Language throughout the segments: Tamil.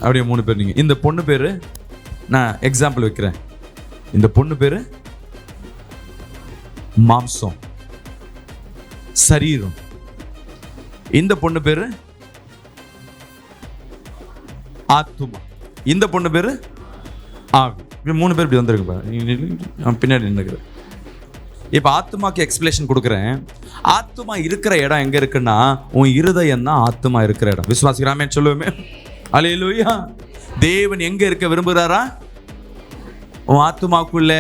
அப்படியே 3 பேர் நீங்கள். இந்த பொண்ணு பேர், நான் எக்ஸாம்பிள் வைக்கிறேன், இந்த பொண்ணு பேர் மாம்சம், சரீரம். இந்த பொண்ணு பேர் ஆத்துமா. இந்த பொண்ணு பேர் ஆவி. 3 பேர் இப்படி வந்துருக்கு பின்னாடி நின்றுக்கிறேன். இப்போ ஆத்துமாக்கு எக்ஸ்பிளேஷன் கொடுக்குறேன். ஆத்துமா இருக்கிற இடம் எங்கே இருக்குன்னா, உன் இருதயம் தான் ஆத்துமா இருக்கிற இடம். விசுவாசிக்கிறாமே சொல்லுவோமே. அல்லேலூயா. தேவன் எங்கே இருக்க விரும்புகிறாரா? உன் ஆத்துமாக்குள்ள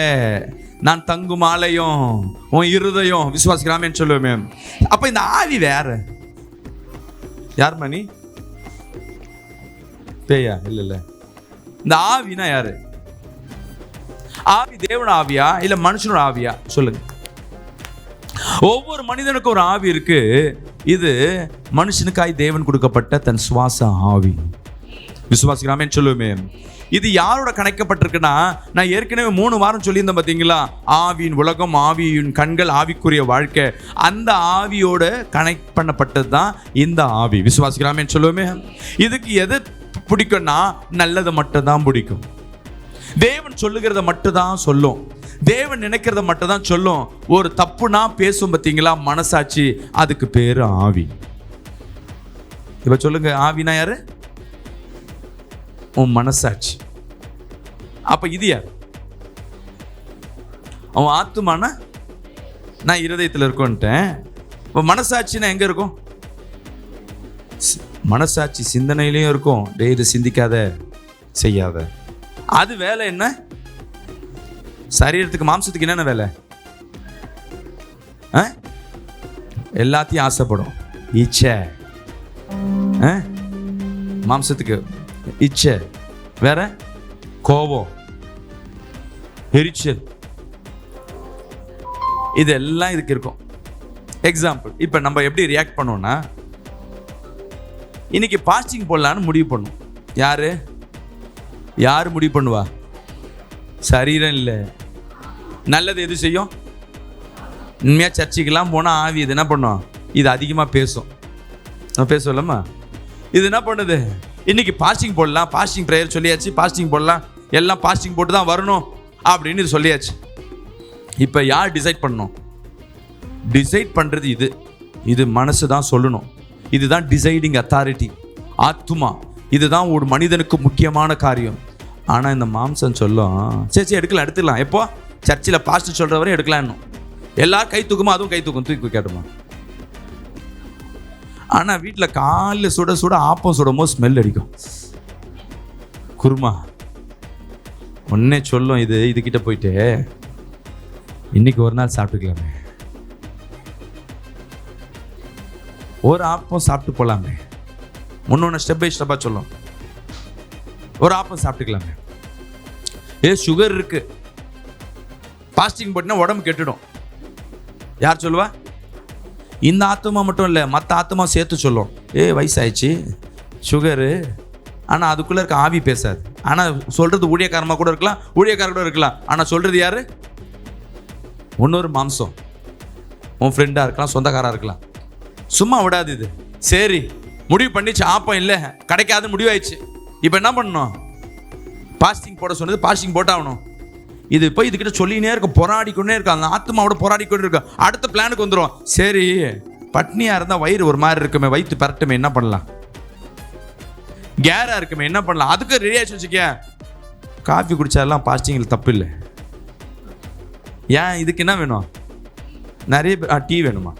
நான் தங்கும் ஆலயம் உன் இருதயம். விசுவாசிக்கிறாமே சொல்லுவோமே. அப்போ இந்த ஆவி வேற யார் மணி? பேயா? இல்லை. இந்த ஆவினா யாரு? ஆவி தேவன் ஆவியா இல்ல மனுஷனோட ஆவியா? சொல்லுங்க. ஒவ்வொரு மனிதனுக்கும் ஒரு ஆவி இருக்கு. இது மனுஷனுக்காய் தேவன் கொடுக்கப்பட்ட தன் சுவாச ஆவி. விசுவாசிக்கிறாமே சொல்லுவோமே. இது யாரோட கணைக்கப்பட்டிருக்குன்னா, நான் ஏற்கனவே 3 வாரம் சொல்லியிருந்தேன் பார்த்தீங்களா, ஆவியின் உலகம், ஆவியின் கண்கள், ஆவிக்குரிய வாழ்க்கை. அந்த ஆவியோட கனெக்ட் பண்ணப்பட்டது தான் இந்த ஆவி. விசுவாசிக்கிறாமே சொல்லுவோமே. இதுக்கு எது பிடிக்கும்னா, நல்லதை மட்டும் தான் பிடிக்கும். தேவன் சொல்லுகிறத மட்டும் தான் சொல்லும். தேவன் நினைக்கிறத மட்டும் தான் சொல்லும். ஒரு தப்புனா பேசும் பார்த்தீங்களா, மனசாட்சி, அதுக்கு பேரு ஆவி. இப்ப சொல்லுங்க, ஆவினா யாரு? உன் மனசாட்சி. அப்ப இது யார்? அவன் ஆத்துமானா நான் இருதயத்தில் இருக்கோன்ட்டேன். இப்போ மனசாட்சினா எங்க இருக்கும்? மனசாட்சி சிந்தனையிலையும் இருக்கும். இது சிந்திக்காத, செய்யாத. அது வேலை என்ன? சரீரத்துக்கு, மாம்சத்துக்கு என்னென்ன வேலை? எல்லாத்தையும் ஆசைப்படும். இச்சை. மாம்சத்துக்கு இச்சை. வேற கோபம், எரிச்சல், இதெல்லாம் இதுக்கு இருக்கும். எக்ஸாம்பிள், இப்போ நம்ம எப்படி ரியாக்ட் பண்ணுவோம்னா, இன்னைக்கு பாஸ்டிங் போடலான்னு முடிவு பண்ணும். யாரு முடிவு பண்ணுவா? சரீரம் இல்லை. நல்லது எது செய்யும்? உண்மையாக சர்ச்சைக்கெல்லாம் போனால் ஆவி இது என்ன பண்ணும்? இது அதிகமாக பேசும். நான் பேசலாமா? இது என்ன பண்ணுது? இன்னைக்கு பாஸ்டிங் போடலாம், பாஸ்டிங் ப்ரேயர் சொல்லியாச்சு, பாஸ்டிங் போடலாம், எல்லாம் பாஸ்டிங் போட்டு தான் வரணும் அப்படின்னு இது சொல்லியாச்சு. இப்போ யார் டிசைட் பண்ணணும்? டிசைட் பண்ணுறது இது மனசு தான் சொல்லணும். இதுதான் டிசைடிங் அத்தாரிட்டி, ஆத்துமா. இதுதான் ஒரு மனிதனுக்கு முக்கியமான காரியம். ஆனால் இந்த மாம்சம் சொல்லும், சரி எடுக்கலாம். எப்போ? சர்ச்சில் பாஸ்டர் சொல்கிற வரையும் எடுக்கலாம். எல்லாரும் கை தூக்குமா? அதுவும் கை தூக்கி கேட்டுமா. ஆனால் வீட்டில் காலையில் சுட ஆப்பம் சுடும்போது ஸ்மெல் அடிக்கும். குருமா ஒன்னே சொல்லும், இதுகிட்ட போயிட்டு இன்னைக்கு ஒரு நாள் சாப்பிட்டுக்கலாமே, ஒரு ஆப்பம் சாப்பிட்டு போகலாமே. ஒன்று ஸ்டெப் பை ஸ்டெப்பாக சொல்லும். ஒரு ஆப்பம் சாப்பிட்டுக்கலாமே. சுகர் இருக்கு, பாஸ்டிங் போட்டினா உடம்பு கெட்டுடும். யார் சொல்லுவா? இந்த ஆத்மா மட்டும் இல்லை, மற்ற ஆத்மா சேர்த்து சொல்லும். வயசாயிடுச்சு, சுகரு. ஆனால் அதுக்குள்ளே இருக்க ஆவி பேசாது. ஆனால் சொல்கிறது ஊழியக்காரமாக கூட இருக்கலாம், ஊழியக்கார கூட இருக்கலாம். ஆனால் சொல்கிறது யார்? இன்னொரு மாம்சம். உன் ஃப்ரெண்டாக இருக்கலாம், சொந்தக்காராக இருக்கலாம். சும்மா விடாது இது. சரி முடிவு பண்ணிச்சு, ஆப்பம் இல்லை, கிடைக்காது, முடிவாயிடுச்சு. இப்போ என்ன பண்ணணும்? பாஸ்டிங் போட சொன்னது பாஸ்டிங் போட்டாகணும். இது போய் இதுக்கிட்ட சொல்லினே இருக்க, போராடிக்கொண்டே இருக்க, அந்த ஆத்மாவோட போராடிக்கொண்டே இருக்க. அடுத்த பிளானுக்கு வந்துடும். சரி பட்னியாக இருந்தால் வயிறு ஒரு மாதிரி இருக்குமே, வயிற்று பரட்டுமே, என்ன பண்ணலாம்? கேராக இருக்குமே, என்ன பண்ணலாம்? அதுக்கு ரெடி ஆச்சு வச்சுக்க. காஃபி குடிச்சாலாம் பாஸ்டிங்கில் தப்பு இல்லை. ஏன்? இதுக்கு என்ன வேணும்? நிறைய பேர் டீ வேணுமா?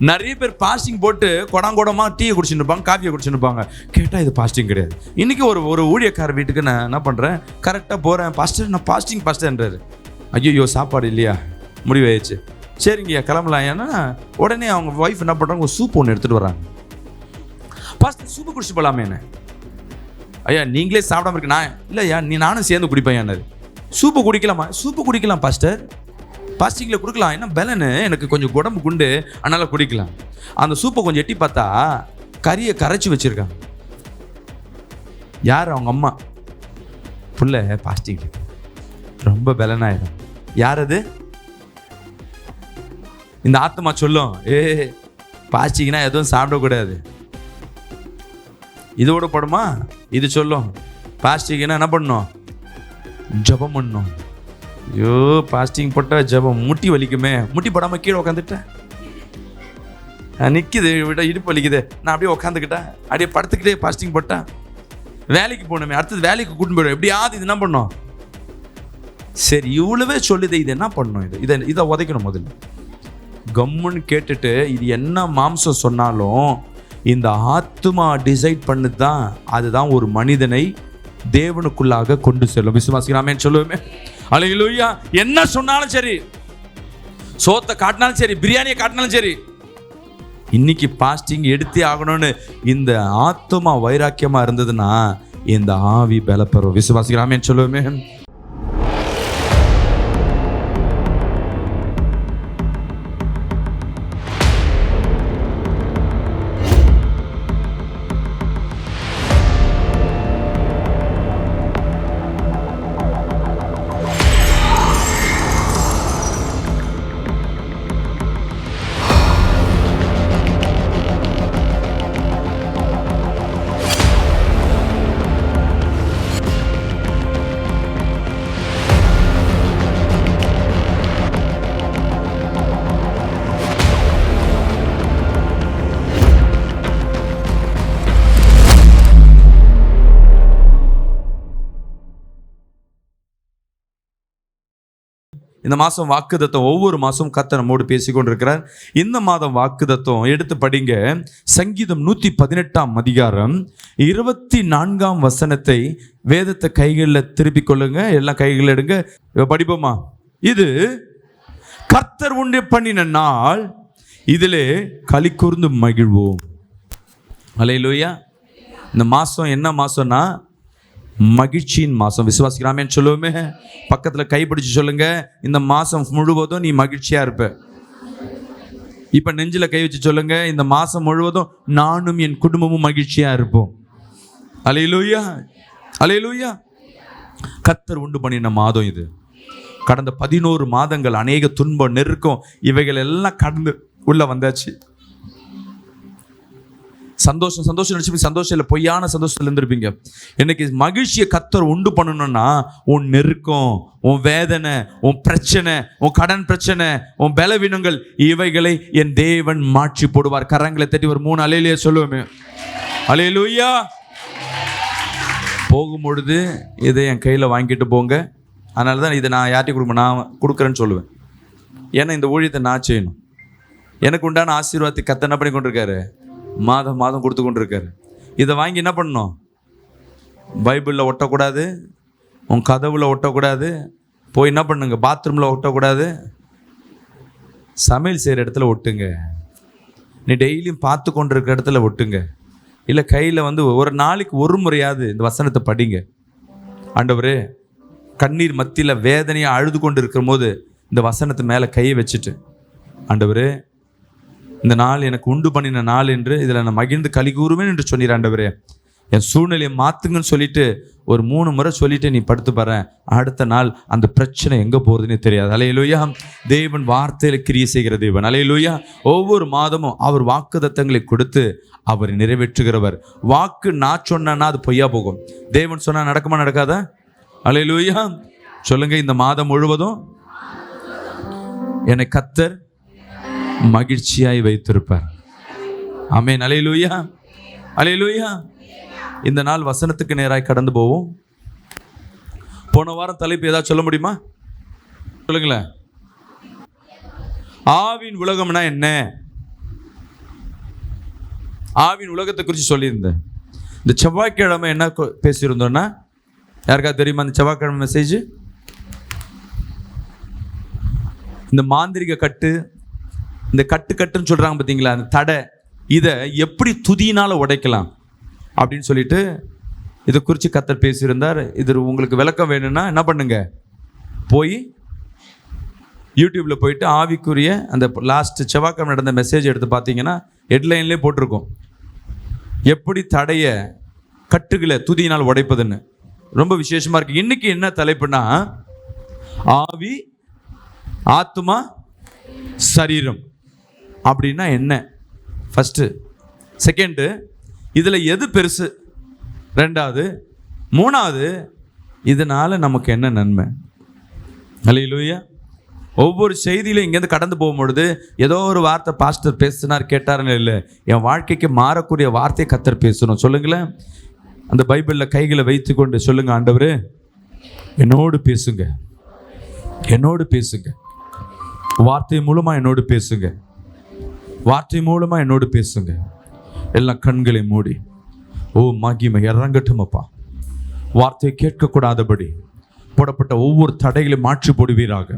நிறைய பேர் பாஸ்டிங் போட்டு குடமாக டீயை குடிச்சுட்டு இருப்பாங்க, காஃபியை குடிச்சுட்டு இருப்பாங்க. கேட்டால் இது பாஸ்டிங் கிடையாது. இன்றைக்கி ஒரு ஊழியக்கார வீட்டுக்கு நான் என்ன பண்ணுறேன், கரெக்டாக போகிறேன். பாஸ்டர் நான் பாஸ்டர்ன்றாரு. ஐயோ சாப்பாடு இல்லையா, முடிவாயிடுச்சு. சரிங்கய்யா கிளம்பலாம். ஏன்னா உடனே அவங்க ஒய்ஃப் என்ன பண்ணுறாங்க, ஒரு சூப் ஒன்று எடுத்துகிட்டு வராங்க. பாஸ்டர் சூப்பு குடிச்சு போகலாமே. என்ன ஐயா நீங்களே சாப்பிடாம இருக்கு? நான் இல்லையா, நானும் சேர்ந்து குடிப்பேன். சூப்பு குடிக்கலாமா? சூப்பு குடிக்கலாம் பாஸ்டர், பாஸ்டிங்கில் கொடுக்கலாம். என்ன பலனு, எனக்கு கொஞ்சம் உடம்பு குண்டு, அதனால் குடிக்கலாம். அந்த சூப்பை கொஞ்சம் எட்டி பார்த்தா கறியை கரைச்சி வச்சுருக்காங்க. யார்? அவங்க அம்மா. புள்ள பாஸ்டிங் ரொம்ப பலனாயிடும். யார் அது? இந்த ஆத்மா சொல்லும், பாஸ்டிங்னா எதுவும் சாப்பிடக்கூடாது. இதோட படுமா? இது சொல்லும் பாஸ்டிங்னா என்ன பண்ணணும்? ஜபம் பண்ணணும். ஐயோ பாஸ்டிங் போட்டால் ஜபம் முட்டி வலிக்குமே, முட்டி போடாமல் கீழே உட்காந்துட்டேன், நிற்கிது விட இடுப்பு வலிக்குது, நான் அப்படியே உட்காந்துக்கிட்டேன், அப்படியே படுத்துக்கிட்டே பாஸ்டிங் போட்டேன். வேலைக்கு போகணுமே, அடுத்தது வேலைக்கு கூட்டின்னு போயிடும், எப்படியாவது இது என்ன பண்ணணும்? சரி இவ்வளவே சொல்லுது, இது என்ன பண்ணணும்? இதை உதைக்கணும். முதல்ல கம்முன்னு கேட்டுட்டு, இது என்ன மாம்சம் சொன்னாலும் இந்த ஆத்துமா டிசைட் பண்ணு தான், அதுதான் ஒரு மனிதனை தேவனுக்குள்ளாக கொண்டு செல்லும். விசுவாசிக்கிறாமேன்னு சொல்லுவோமே. அல்லேலூயா. என்ன சொன்னாலும் சரி, சோத்தை காட்டினாலும் சரி, பிரியாணியை காட்டினாலும் சரி, இன்னைக்கு பாஸ்டிங் எடுத்தே ஆகணும்னு இந்த ஆத்துமா வைராக்கியமா இருந்ததுன்னா இந்த ஆவி பலப்பெறும். விசுவாசிக்கிறாமேன்னு சொல்லுவோமே. இந்த மாதம் வாக்குத்தத்தம், ஒவ்வொரு மாதம் கர்த்தர் நம்மோடு பேசிக்கொண்டிருக்கிறார். இந்த மாதம் வாக்குத்தத்தம் எடுத்து படிங்க. சங்கீதம் 118 அதிகாரம் 24 வசனத்தை, வேதத்தை கைகளில் திருப்பி கொள்ளுங்க, எல்லாம் கைகளில் எடுங்க, படிப்போமா? இது கர்த்தர் உண்டு பண்ணின நாள், இதிலே களி கூர்ந்து மகிழ்வோம். அல்லேலூயா. இந்த மாதம் என்ன மாதம்னா மகிழ்ச்சியின் மாதம். விசுவாசிக்கிறாமேன்னு சொல்லுவோமே. பக்கத்தில் கைப்பிடிச்சு சொல்லுங்க, இந்த மாதம் முழுவதும் நீ மகிழ்ச்சியாக இருப்ப. இப்போ நெஞ்சில் கை வச்சு சொல்லுங்க, இந்த மாதம் முழுவதும் நானும் என் குடும்பமும் மகிழ்ச்சியாக இருப்போம். அல்லேலூயா, அல்லேலூயா. கர்த்தர் உண்டு பண்ணின மாதம் இது. கடந்த 11 மாதங்கள் அநேக துன்பம், நெருக்கம், இவைகள் எல்லாம் கடந்து உள்ள வந்தாச்சு. சந்தோஷம் சந்தோஷம் நினைச்சு சந்தோஷம் இல்லை, பொய்யான சந்தோஷத்தில் இருந்திருப்பீங்க. இன்னைக்கு மகிழ்ச்சியை கர்த்தர் உண்டு பண்ணணும்னா, உன் நெருக்கம், உன் வேதனை, உன் பிரச்சனை, உன் கடன் பிரச்சனை, உன் பலவீனங்கள், இவைகளை என் தேவன் மாற்றி போடுவார். கரங்களை தட்டி ஒரு 3 அல்லேலூயா சொல்லுவோமே. அல்லேலூயா. போகும்பொழுது இதை என் கையில் வாங்கிட்டு போங்க. அதனால தான் இதை நான் யார்ட்டையும் கொடுப்பேன், நான் கொடுக்குறேன்னு சொல்லுவேன். ஏன்னா இந்த ஊழியத்தை நான் செய்யணும். எனக்கு உண்டான ஆசீர்வாதத்தை கர்த்தர் என்ன பண்ணி கொண்டிருக்காரு? மாதம் மாதம் கொடுத்து கொண்டிருக்காரு. இதை வாங்கி என்ன பண்ணணும்? பைபிளில் ஒட்டக்கூடாது, உன் கதவுல ஒட்டக்கூடாது, போய் என்ன பண்ணுங்க, பாத்ரூமில் ஒட்டக்கூடாது, சமையல் செய்கிற இடத்துல ஒட்டுங்க. நீ டெய்லியும் பார்த்து கொண்டிருக்கிற இடத்துல ஒட்டுங்க. இல்லை கையில் ஒரு நாளைக்கு ஒரு முறையாவது இந்த வசனத்தை படிங்க. ஆண்டவரே, கண்ணீர் மத்தியில் வேதனையாக அழுது கொண்டு இருக்கிற போது இந்த வசனத்து மேலே கையை வச்சுட்டு, ஆண்டவரே இந்த நாள் எனக்கு உண்டு பண்ணின நாள் என்று இதில் நான் மகிழ்ந்து களி கூறுவேன் என்று சொன்னீர். ஆண்டவரே, என் சூழ்நிலையை மாற்றுங்கன்னு சொல்லிட்டு ஒரு 3 முறை சொல்லிட்டு நீ படுத்து பாரு, அடுத்த நாள் அந்த பிரச்சனை எங்கே போகிறதுன்னு தெரியாது. அல்லேலூயா. தேவன் வார்த்தையில் கிரியை செய்கிற தேவன். அல்லேலூயா. ஒவ்வொரு மாதமும் அவர் வாக்குத்தத்தங்களை கொடுத்து அவர் நிறைவேற்றுகிறவர். வாக்கு நான் சொன்னா அது பொய்யா போகும், தேவன் சொன்னா நடக்குமா நடக்காதா? அல்லேலூயா. சொல்லுங்க, இந்த மாதம் முழுவதும் என்னை கர்த்தர் மகிழ்ச்சியாய் வைத்திருப்பார். ஆமென். அல்லேலூயா, அல்லேலூயா. இந்த நாள் வசனத்துக்கு நேராய் கடந்து போவோம். போன வாரம் தலைப்பு ஏதாவது சொல்ல முடியுமா? சொல்லுங்களேன். ஆவின் உலகம்னா என்ன? ஆவின் உலகத்தை குறித்து சொல்லியிருந்தேன். இந்த செவ்வாய்க்கிழமை என்ன பேசியிருந்தோம்னா, யாருக்காவது தெரியுமா அந்த செவ்வாய்க்கிழமை மெசேஜ்? இந்த மாந்திரிக கட்டு, இந்த கட்டுன்னு சொல்கிறாங்க பார்த்தீங்களா, அந்த தடை, இதை எப்படி துதியினால் உடைக்கலாம் அப்படின்னு சொல்லிட்டு இதை குறித்து கர்த்தர் பேசியிருந்தார். இது உங்களுக்கு விளக்கம் வேணும்னா என்ன பண்ணுங்க, போய் யூடியூப்பில் போயிட்டு ஆவிக்குரிய அந்த லாஸ்ட் செவ்வாய்க்கிழமை நடந்த மெசேஜ் எடுத்து பார்த்தீங்கன்னா ஹெட்லைன்லேயே போட்டிருக்கோம், எப்படி தடைய கட்டுகளை துதியினால் உடைப்பதுன்னு. ரொம்ப விசேஷமாக இருக்குது. இன்றைக்கி என்ன தலைப்புனா, ஆவி, ஆத்துமா, சரீரம் அப்படின்னா என்ன? ஃபஸ்ட்டு. செகண்டு, இதில் எது பெருசு ரெண்டாவது. மூணாவது, இதனால நமக்கு என்ன நன்மை? அல்லேலூயா. ஒவ்வொரு செய்தியிலும் இங்கேருந்து கடந்து போகும்பொழுது ஏதோ ஒரு வார்த்தை பாஸ்டர் பேசினார் கேட்டாருன்னு இல்லை, என் வாழ்க்கைக்கு மாறக்கூடிய வார்த்தையை கர்த்தர் பேசணும். சொல்லுங்களேன். அந்த பைபிளில் கைகளை வைத்து கொண்டு சொல்லுங்க, ஆண்டவரே என்னோடு பேசுங்க, என்னோடு பேசுங்க, வார்த்தை மூலமா என்னோடு பேசுங்க, வார்த்தை மூலமா என்னோடு பேசுங்க. எல்லாம் கண்களை மூடி, ஓ மகிமை இறங்கட்டும் அப்பா. வார்த்தையை கேட்கக்கூடாதபடி போடப்பட்ட ஒவ்வொரு தடைகளை மாற்றி போடுவீராக.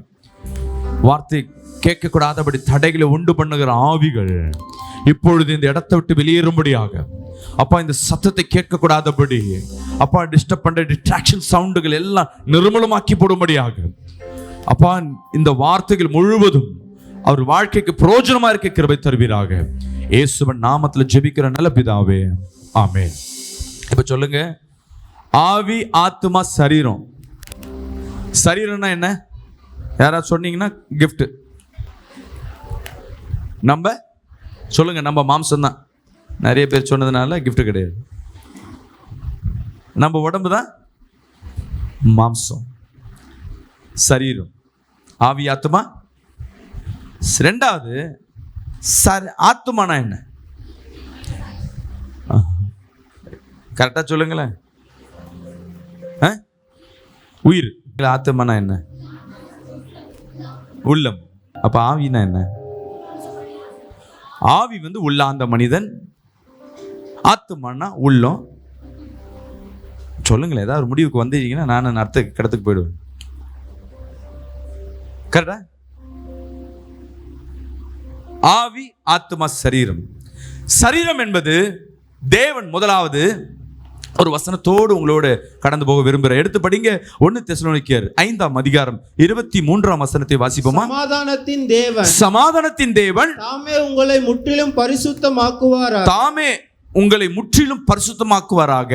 வார்த்தை கேட்கக்கூடாதபடி தடைகளை உண்டு பண்ணுகிற ஆவிகள் இப்பொழுது இந்த இடத்தை விட்டு வெளியேறும்படியாக அப்பா, இந்த சத்தத்தை கேட்கக்கூடாதபடி அப்பா, டிஸ்டர்ப் பண்ற டிஸ்ட்ராக்ஷன் சவுண்டுகள் எல்லாம் நிர்மூலமாக்கி போடும்படியாக அப்பா, இந்த வார்த்தைகள் முழுவதும் அவர் வாழ்க்கைக்கு பிரயோஜனமா இருக்க கிருபை தருவீராக. இயேசுவின் நாமத்துல ஜெபிக்கிற நல்ல பிதாவே, ஆமென். இப்ப சொல்லுங்க, ஆவி, ஆத்துமா, சரீரம். சரீரம்னா என்ன? யாராவது சொன்னீங்கன்னா கிஃப்ட். நம்ம சொல்லுங்க, நம்ம மாம்சம் தான். நிறைய பேர் சொன்னதுனால கிஃப்ட் கிடையாது. நம்ம உடம்பு தான் மாம்சம், சரீரம், ஆவி, ஆத்துமா. ரெண்டாவது, ஆத்துமானா என்ன? கரெக்டா சொல்லுங்களேன். உயிர். ஆத்துமானா என்ன? உள்ளம். அப்ப ஆவினா என்ன? ஆவி உள்ளாந்த மனிதன், ஆத்துமானா உள்ளம். சொல்லுங்களேன். ஏதாவது ஒரு முடிவுக்கு வந்தீங்கன்னா நான் அடுத்த கடத்துக்கு போயிடுவேன். கரெக்டா? ஆவி, ஆத்துமா, சரீரம். சரீரம் என்பது தேவன் முதலாவது ஒரு வசனத்தோடு உங்களோட கடந்து போக விரும்புகிறேன். எடுத்து படிங்க. 1 தெசலோனிக்கேயர் 5ஆம் அதிகாரம் 23ஆம் வசனத்தை வாசிப்போமா? சமாதானத்தின் தேவன், சமாதானத்தின் தேவன் தாமே உங்களை முற்றிலும் பரிசுத்தமாக்குவாராக, தாமே உங்களை முற்றிலும் பரிசுத்தமாக்குவாராக.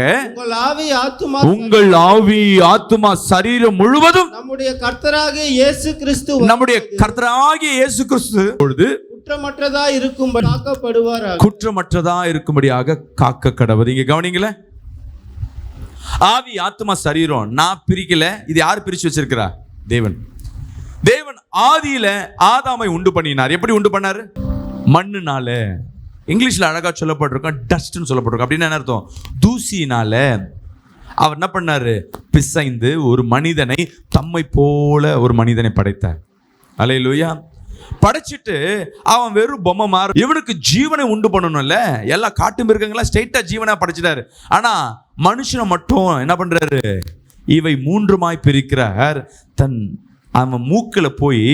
உங்கள் ஆவி, ஆத்துமா, சரீரம் முழுவதும் நம்முடைய கர்த்தராகிய இயேசு கிறிஸ்து, நம்முடைய கர்த்தராகிய இயேசு கிறிஸ்து பொழுது குற்றமற்றதா இருக்கும்படி காக்கப்படுவாராக, குற்றமற்றதா இருக்கும்படியாக காக்க கடவுது. இங்க கவனிங்களே, ஆவி, ஆத்துமா, சரீரம் நான் பிரிக்கல. இது யார் பிரிச்சு வச்சிருக்கிறா? தேவன். தேவன் ஆதியில ஆதாமை உண்டு பண்ணினார். எப்படி உண்டு பண்ணாரு? மண்ணுனால. இங்கிலீஷ்ல அழகா சொல்லப்பட்டிருக்கோம், டஸ்ட்னு சொல்லப்பட்டிருக்கோம். அப்படின்னு என்ன அர்த்தம்? தூசினால. அவர் என்ன பண்ணாரு? பிசைந்து ஒரு மனிதனை தம்மை போல ஒரு மனிதனை படைத்தார். அல்லேலூயா. படைச்சிட்டு அவன் வெறும் பொம்மை மாறு. இவனுக்கு ஜீவனை உண்டு பண்ணணும்ல. எல்லா காட்டு மிருகங்களா ஸ்ட்ரெயிட்டா ஜீவனா படைச்சிட்டாரு. ஆனா மனுஷனை மட்டும் என்ன பண்றாரு? இவை மூன்றுமாய் பிரிக்கிறார். அவன் மூக்குல போய்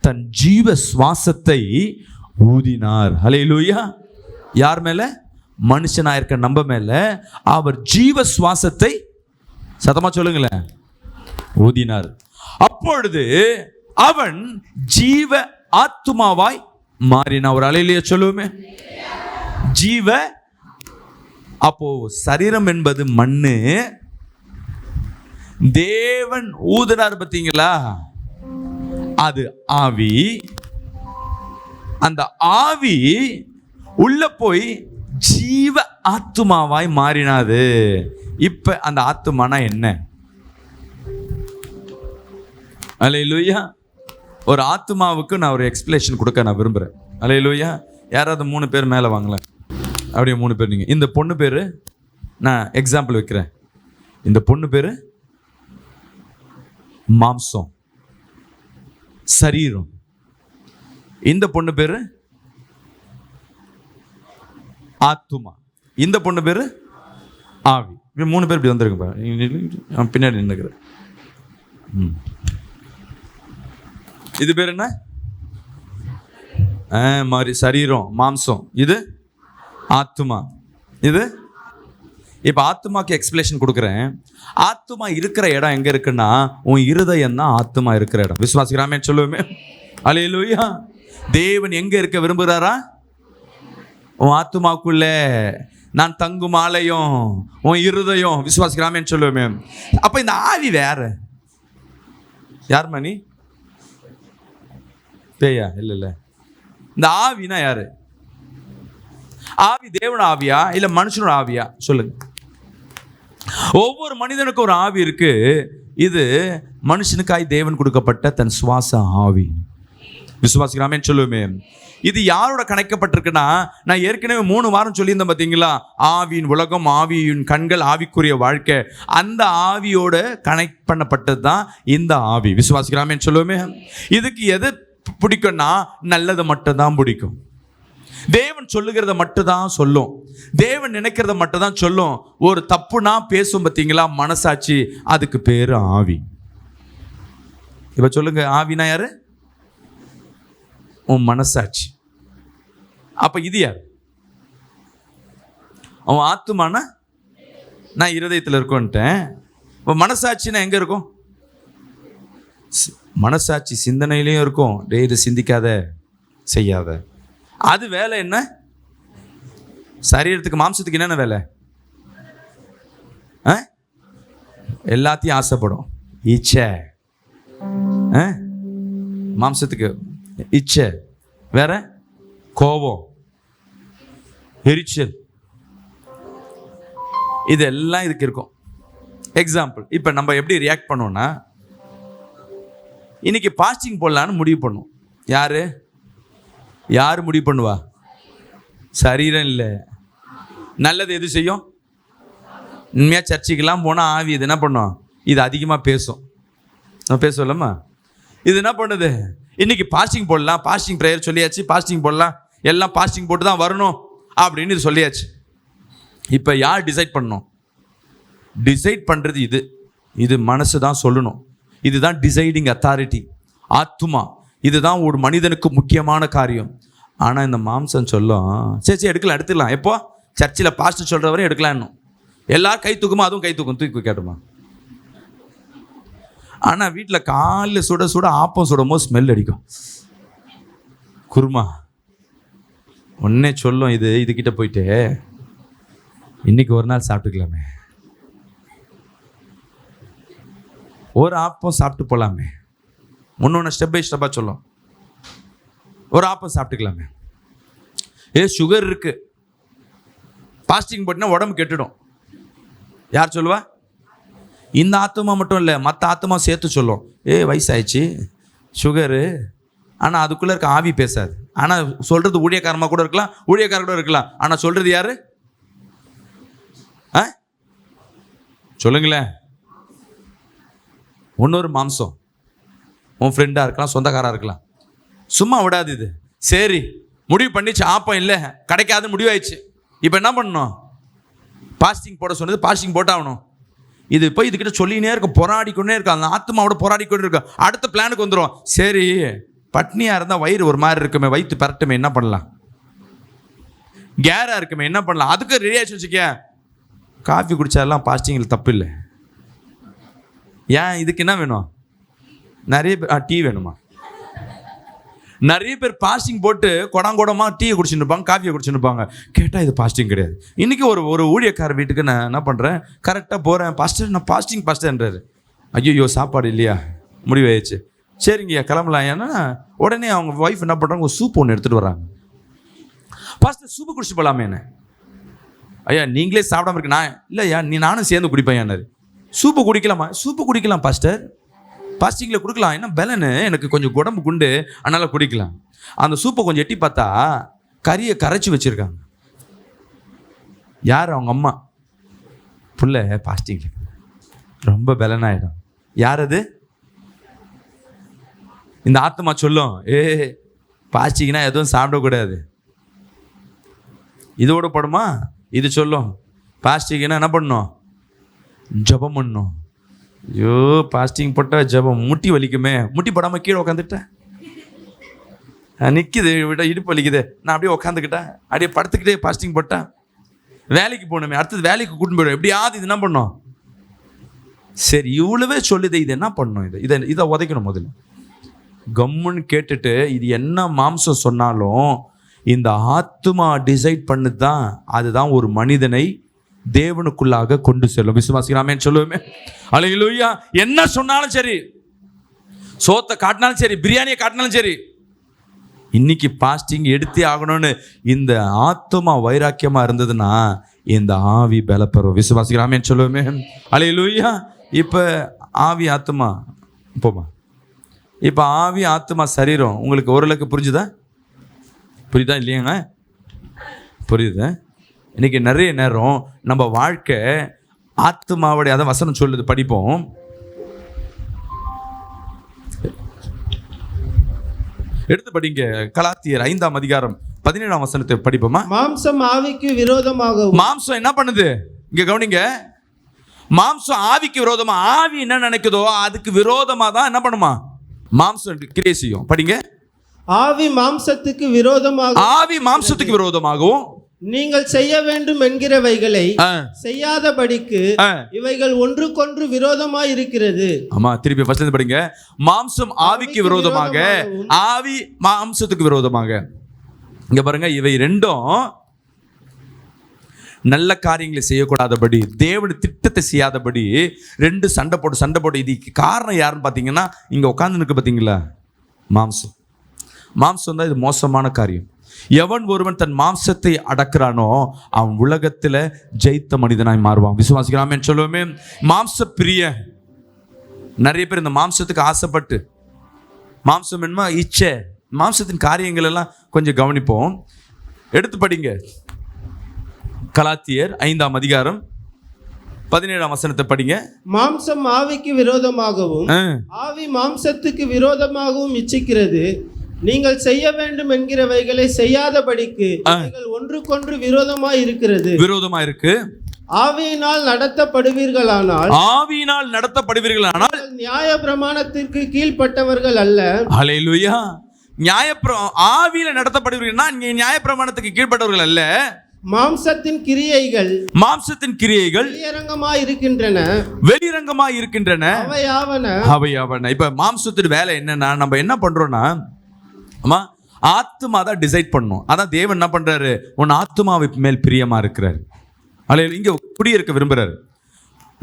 தன் ஜீவ சுவாசத்தை ஊதினார். அல்லேலூயா. யார் மேல? மனுஷனா இருக்க நம்ம மேல அவர் ஜீவ சுவாசத்தை, சத்தமா சொல்லுங்களேன், ஊதினார். அப்பொழுது அவன் ஜீவ ஆத்துமாவாய் மாறினார். ஒரு அல்லேலூயா சொல்லுவோமே. ஜீவ. அப்போ சரீரம் என்பது மண்ணு. தேவன் ஊதினார் பார்த்தீங்களா? அது ஆவி. அந்த ஆவி உள்ள போய் ஜீவ ஆத்துமாவாய் மாறினாது. இப்ப அந்த ஆத்துமானா என்ன? அல்லேலூயா. ஒரு ஆத்துமாவுக்கு நான் ஒரு எக்ஸ்பிளேஷன் கொடுக்க நான் விரும்புறேன். அல்லேலூயா. யாராவது 3 பேர் மேலே வாங்கலாம். அப்படியே 3 பேர். நீங்க இந்த பொண்ணு பேரு, நான் எக்ஸாம்பிள் வைக்கிறேன். இந்த பொண்ணு பேரு மாம்சம், சரீரம். இந்த பொண்ணு பேரு ஆத்துமா. இந்த பொண்ணு பேரு ஆவி. 3 பேர் இப்படி வந்திருக்கு. பின்னாடி நின்னுக்கிறேன். இது பேர் என்ன? மாதிரி சரீரம், மாம்சம். இது ஆத்துமா. இது இப்ப ஆத்துமாக்கு எக்ஸ்பிளேஷன் கொடுக்குறேன். ஆத்துமா இருக்கிற இடம் எங்க இருக்குன்னா, உன் இருதயம் தான் ஆத்துமா இருக்கிற இடம். விசுவாசிக்கிறாமே சொல்லுவோமே. அல்லேலூயா. தேவன் எங்க இருக்க விரும்புகிறாரா? உன் ஆத்துமாக்குள்ள நான் தங்கும் ஆலயம் உன் இருதயம். விசுவாசிக்கிறாமே சொல்லுவோமே. அப்ப இந்த ஆவி வேற யார் மணி? பேயா? இல்ல. இந்த ஆவினா யாரு? ஆவி தேவன் ஆவியா இல்ல மனுஷனோட ஆவியா? சொல்லுங்க. ஒவ்வொரு மனிதனுக்கும் ஒரு ஆவி இருக்கு. இது மனுஷனுக்காய் தேவன் கொடுக்கப்பட்ட தன் சுவாச ஆவி. விசுவாசிக்கிறாமே சொல்லுவோமே. இது யாரோட கணைக்கப்பட்டிருக்குன்னா, நான் ஏற்கனவே 3 வாரம் சொல்லியிருந்தேன் பார்த்தீங்களா, ஆவியின் உலகம், ஆவியின் கண்கள், ஆவிக்குரிய வாழ்க்கை. அந்த ஆவியோட கனெக்ட் பண்ணப்பட்டது தான் இந்த ஆவி. விசுவாசிக்கிறாமே சொல்லுவோமே. இதுக்கு எது பிடிக்கும்னா, நல்லது மட்டும் தான் பிடிக்கும். தேவன் சொல்லுகிறத மட்டும் தான் சொல்லும். தேவன் நினைக்கிறத மட்டும் தான் சொல்லும். ஒரு தப்புனா பேசும் பார்த்தீங்களா, மனசாட்சி, அதுக்கு பேரு ஆவி. இப்ப சொல்லுங்க, ஆவினா யாரு? உன் மனசாட்சி. அப்ப இது யார்? அவன் ஆத்துமானா நான் இருதயத்தில் இருக்கோன்ட்டேன். இப்போ மனசாட்சினா எங்க இருக்கும்? மனசாட்சி சிந்தனையிலையும் இருக்கும். இது சிந்திக்காத, செய்யாத. அது வேலை என்ன? சரீரத்துக்கு, மாம்சத்துக்கு என்னென்ன வேலை? எல்லாத்தையும் ஆசைப்படும். இச்சை. மாம்சத்துக்கு இச்சை, வேற கோபம், எரிச்சல், இதெல்லாம் இதுக்கு இருக்கும். எக்ஸாம்பிள், இப்போ நம்ம எப்படி ரியாக்ட் பண்ணுவோம்னா, இன்னைக்கு பாஸ்டிங் போடலான்னு முடிவு பண்ணும். யார் முடிவு பண்ணுவா? சரீரம் இல்லை. நல்லது எது செய்யும்? உண்மையாக சர்ச்சைக்கெல்லாம் போனால் ஆவி இது என்ன பண்ணும்? இது அதிகமாக பேசும். நம்ம பேசலாமா? இது என்ன பண்ணுது? இன்னைக்கு பாஸ்டிங் போடலாம், பாஸ்டிங் ப்ரேயர் சொல்லியாச்சு, பாஸ்டிங் போடலாம், எல்லாம் பாஸ்டிங் போட்டு தான் வரணும் அப்படின்னு இது சொல்லியாச்சு. இப்போ யார் டிசைட் பண்ணணும்? டிசைட் பண்ணுறது இது மனசு தான் சொல்லணும். இதுதான் டிசைடிங் அத்தாரிட்டி, ஆத்துமா. இதுதான் ஒரு மனிதனுக்கு முக்கியமான காரியம். ஆனால் இந்த மாம்சம் சொல்லும், சரி எடுத்துக்கலாம். எப்போ? சர்ச்சில் பாஸ்டர் சொல்கிற வரையும் எடுக்கலாம். இன்னும் எல்லாரும் கை தூக்குமா? அதுவும் கை தூக்கி கேட்டுமா. ஆனால் வீட்டில் காலையில் சுட ஆப்பம் சுடும்போது ஸ்மெல் அடிக்கும். குருமா ஒன்னே சொல்லும், இதுகிட்ட போயிட்டு இன்னைக்கு ஒரு நாள் சாப்பிட்டுக்கலாமே, ஒரு ஆப்பம் சாப்பிட்டு போகலாமே. ஒன்று ஸ்டெப் பை ஸ்டெப்பாக சொல்லும், ஒரு ஆப்பம் சாப்பிட்டுக்கலாமே. சுகர் இருக்கு, பாஸ்டிங் போட்டினா உடம்பு கெட்டுடும். யார் சொல்லுவா? இந்த ஆத்மா மட்டும் இல்லை, மற்ற ஆத்மா சேர்த்து சொல்லும், வயசாயிடுச்சு, சுகரு. ஆனால் அதுக்குள்ளே இருக்க ஆவி பேசாது. ஆனால் சொல்கிறது ஊழியக்காரமாக கூட இருக்கலாம், ஊழியக்கார கூட இருக்கலாம். ஆனால் சொல்கிறது யாரு? சொல்லுங்களேன். இன்னொரு மாம்சம், உன் ஃப்ரெண்டாக இருக்கலாம், சொந்தக்காராக இருக்கலாம். சும்மா விடாது. இது சரி முடிவு பண்ணிச்சு, ஆப்பம் இல்லை, கிடைக்காதுன்னு முடிவாயிடுச்சு. இப்போ என்ன பண்ணணும்? பாஸ்டிங் போட சொன்னது பாஸ்டிங் போட்டாகணும். இது போய் இதுக்கிட்ட சொல்லினே இருக்க, போராடிக்கொண்டே இருக்க, அந்த ஆத்மாவோட போராடிக்கொண்டே இருக்க. அடுத்த பிளானுக்கு வந்துடும். சரி பட்னியாக இருந்தால் வயிறு ஒரு மாதிரி இருக்குமே, வயிற்று பரட்டுமே, என்ன பண்ணலாம்? கேராக இருக்குமே, என்ன பண்ணலாம்? அதுக்கு ரெடி ஆச்சு வச்சுக்க. காஃபி குடித்தாலாம் பாஸ்டிங்கில் தப்பு இல்லை. ஏன்? இதுக்கு என்ன வேணும்? நிறைய பேர் டீ வேணுமா? நிறைய பேர் பாஸ்டிங் போட்டு குடமாக டீயை குடிச்சுட்டு இருப்பாங்க, காஃபியை குடிச்சுட்டு இருப்பாங்க. கேட்டால் இது பாஸ்டிங் கிடையாது. இன்றைக்கி ஒரு ஊழியக்கார வீட்டுக்கு நான் என்ன பண்ணுறேன், கரெக்டாக போகிறேன், பாஸ்டர் நான் பாஸ்டிங் பாஸ்டர்ன்றாரு. ஐயோ சாப்பாடு இல்லையா, முடிவாயிடுச்சு. சரிங்கய்யா கிளம்பலாம். ஏன்னா உடனே அவங்க ஒய்ஃப் என்ன பண்ணுறாங்க, ஒரு சூப் ஒன்று எடுத்துகிட்டு வராங்க. பாஸ்டர் சூப்பு குடிச்சு போகலாமே. என்ன ஐயா நீங்களே சாப்பிடாம இருக்கு. நான் இல்லையா, நானும் சேர்ந்து குடிப்பேன். சூப்பு குடிக்கலாமா? சூப்பு குடிக்கலாம் பாஸ்டர், பாஸ்டிங்கில் கொடுக்கலாம். என்ன பலனு, எனக்கு கொஞ்சம் உடம்பு குண்டு, அதனால் குடிக்கலாம். அந்த சூப்பை கொஞ்சம் எட்டி பார்த்தா கறியை கரைச்சி வச்சுருக்காங்க. யார்? அவங்க அம்மா. புள்ள பாஸ்டிங்கில் ரொம்ப பலனாயிடும். யார் அது? இந்த ஆத்மா சொல்லும், பாஸ்டிங்னா எதுவும் சாப்பிடக்கூடாது. இதோட படுமா? இது சொல்லும், பாஸ்டிங்னா என்ன பண்ணணும்? ஜபம் பண்ணணும். ஐயோ பாஸ்டிங் போட்டால் ஜபம், முட்டி வலிக்குமே, முட்டி போடாமல் கீழே உட்காந்துட்டேன், நிற்கிது விட இடுப்பு வலிக்குது, நான் அப்படியே உட்காந்துக்கிட்டேன், அப்படியே படுத்துக்கிட்டே பாஸ்டிங் போட்டேன். வேலைக்கு போகணுமே, அடுத்தது வேலைக்கு கூட்டின்னு போயிடும். எப்படியாவது இது என்ன பண்ணணும்? சரி இவ்வளவே சொல்லுது, இது என்ன பண்ணணும்? இதை உதைக்கணும். முதல்ல கம்முன்னு கேட்டுட்டு, இது என்ன மாம்சம் சொன்னாலும் இந்த ஆத்துமா டிசைட் பண்ணுது தான். அதுதான் ஒரு மனிதனை தேவனுக்குள்ளாக கொண்டு செல்லும். விசுவாசிக்கிறாமேன்னு சொல்லுவோமே. அல்லேலூயா. என்ன சொன்னாலும் சரி, சோத்தை காட்டினாலும் சரி, பிரியாணியை காட்டினாலும் சரி, இன்னைக்கு பாஸ்டிங் எடுத்தே ஆகணும்னு இந்த ஆத்துமா வைராக்கியமா இருந்ததுன்னா இந்த ஆவி பலப்பெறும். விசுவாசிக்கிறாமேன்னு சொல்லுவோமே. அல்லேலூயா. இப்போ ஆவி ஆத்துமா போமா, இப்போ ஆவி ஆத்துமா சரீரம் உங்களுக்கு ஓரளவுக்கு புரிஞ்சுதா இல்லையாங்க? புரியுது. இன்னைக்கு நிறைய நேரம் நம்ம வாழ்க்கை ஆத்மாவுடைய, அதான் வசனம் சொல்லுது, படிப்போம். எடுத்து படிங்க. கலாத்தியர் 5ஆம் அதிகாரம் 17ஆம் வசனத்தை படிப்போமா? மாம்சம் ஆவிக்கு விரோதமாகவும். மாம்சம் என்ன பண்ணுது? இங்க கவனிங்க. மாம்சம் ஆவிக்கு விரோதமா, ஆவி என்ன நினைக்குதோ அதுக்கு விரோதமா தான் என்ன பண்ணுமா? மாம்சம் கிரியை செய்யும். படிங்க. ஆவி மாம்சத்துக்கு விரோதமாக, ஆவி மாம்சத்துக்கு விரோதமாகவும் நீங்கள் செய்ய வேண்டும் என்கிறவைகளை செய்யாதபடிக்கு இவைகள் ஒன்றுக்கொன்று விரோதமாய் இருக்கிறது. ஆமா, திருப்பி ஃபர்ஸ்ட்ல இருந்து படிங்க. மாம்சம் ஆவிக்கு விரோதமாக, ஆவி மாம்சத்துக்கு விரோதமாக. இங்க பாருங்க, இவை ரெண்டும் நல்ல காரியங்களை செய்யக்கூடாதபடி, தேவனுடைய திட்டத்தை செய்யாதபடி ரெண்டு சண்டை போட்டு இதுக்கு காரணம் யாருன்னு பார்த்தீங்கன்னா, இங்க உட்கார்ந்து இருக்கு பார்த்தீங்களா, மாம்சம் தான் இது மோசமான காரியம். எவன் ஒருவன் தன் மாம்சத்தை அடக்கிறானோ அவன் உலகத்தில் ஜெயித்த மனிதனாய் மாறுவான். விசுவாசிக்கிறாமேன்னு சொல்லுவோமே. மாம்ச பிரிய நிறைய பேர் இந்த மாம்சத்துக்கு ஆசைப்பட்டு, மாம்சம் என்ன இச்சை, மாம்சத்தின் காரியங்கள் எல்லாம் கொஞ்சம் கவனிப்போம். எடுத்து படிங்க. கலாத்தியர் 5ஆம் அதிகாரம் 17ஆம் வசனத்தை படிங்க. மாம்சம் ஆவிக்கு விரோதமாகவும் ஆவி மாம்சத்துக்கு விரோதமாகவும் இச்சிக்கிறது. நீங்கள் செய்ய வேண்டும் என்கிறவைகளை செய்யாதபடிக்கு இவைகள் ஒன்றுக்கொன்று விரோதமாய் இருக்கிறது. விரோதமா இருக்கு. ஆவியினால் நடத்தப்படுவீர்களானால் நியாய பிரமாணத்திற்கு கீழ்ப்பட்டவர்கள் அல்ல. ஹல்லேலூயா. ஆவியில நடத்தப்படுவீர்கள்னா நியாய பிரமாணத்துக்கு கீழ்ப்பட்டவர்கள் அல்ல. மாம்சத்தின் கிரியைகள் வெளிரங்கமாய் இருக்கின்றன. அவையாவன. இப்ப மாம்சத்தின் வேலை என்னன்னா, நம்ம என்ன பண்றோம்னா, ஆத்மா தான் டிசைட் பண்ணும். அதான் தேவன் என்ன பண்றாரு, உன் ஆத்மாவை மேல் பிரியமா இருக்கிறார். அல்ல, இங்க குடியிருக்க விரும்புறாரு.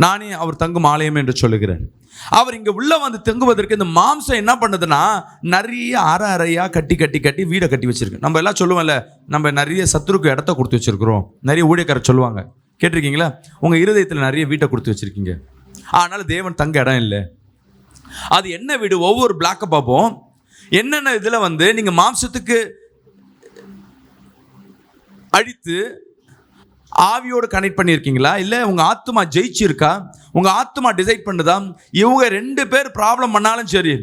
நானே அவர் தங்கும் ஆலயம் என்று சொல்லுகிறார். அவர் இங்க உள்ள வந்து தங்குவதற்கு இந்த மாம்சம் என்ன பண்ணுதுன்னா, நிறைய அறையா கட்டி வீடை கட்டி வச்சிருக்கு. நம்ம எல்லாம் சொல்லுவோம்ல, நம்ம நிறைய சத்துருக்கு இடத்த கொடுத்து வச்சிருக்கிறோம். நிறைய ஊழியக்காரர் சொல்லுவாங்க, கேட்டிருக்கீங்களா? உங்க இருதயத்தில் நிறைய வீட்டை கொடுத்து வச்சிருக்கீங்க, அதனால தேவன் தங்க இடம் இல்லை. அது என்ன வீடு? ஒவ்வொரு பிளாக்கை பார்ப்போம். என்னென்ன இதில் வந்து நீங்கள் மாம்சத்துக்கு அழித்து ஆவியோடு கனெக்ட் பண்ணியிருக்கீங்களா, இல்லை உங்கள் ஆத்மா ஜெயிச்சிருக்கா, உங்கள் ஆத்மா டிசைட் பண்ணுதா? இவங்க ரெண்டு பேர் ப்ராப்ளம் பண்ணாலும் சரி,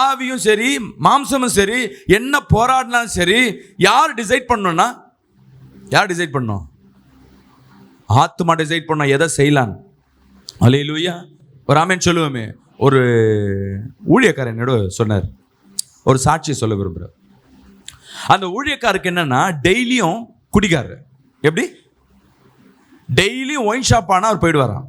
ஆவியும் சரி மாம்சமும் சரி, என்ன போராடினாலும் சரி, யார் டிசைட் பண்ணணும்னா, யார் டிசைட் பண்ணணும்? ஆத்மா டிசைட் பண்ணோம் எதை செய்யலான்னு. அல்லேலூயா. ஒரு ஆமென் சொல்லுவோமே. ஒரு ஊழியக்காரன் என்னோட சொன்னார், ஒரு சாட்சியை சொல்ல விரும்புகிறார். அந்த ஊழியக்காருக்கு என்னன்னா, டெய்லியும் குடிக்காரு. எப்படி? டெய்லியும் ஒயின் ஷாப் ஆனால் அவர் போயிடுவாராம்.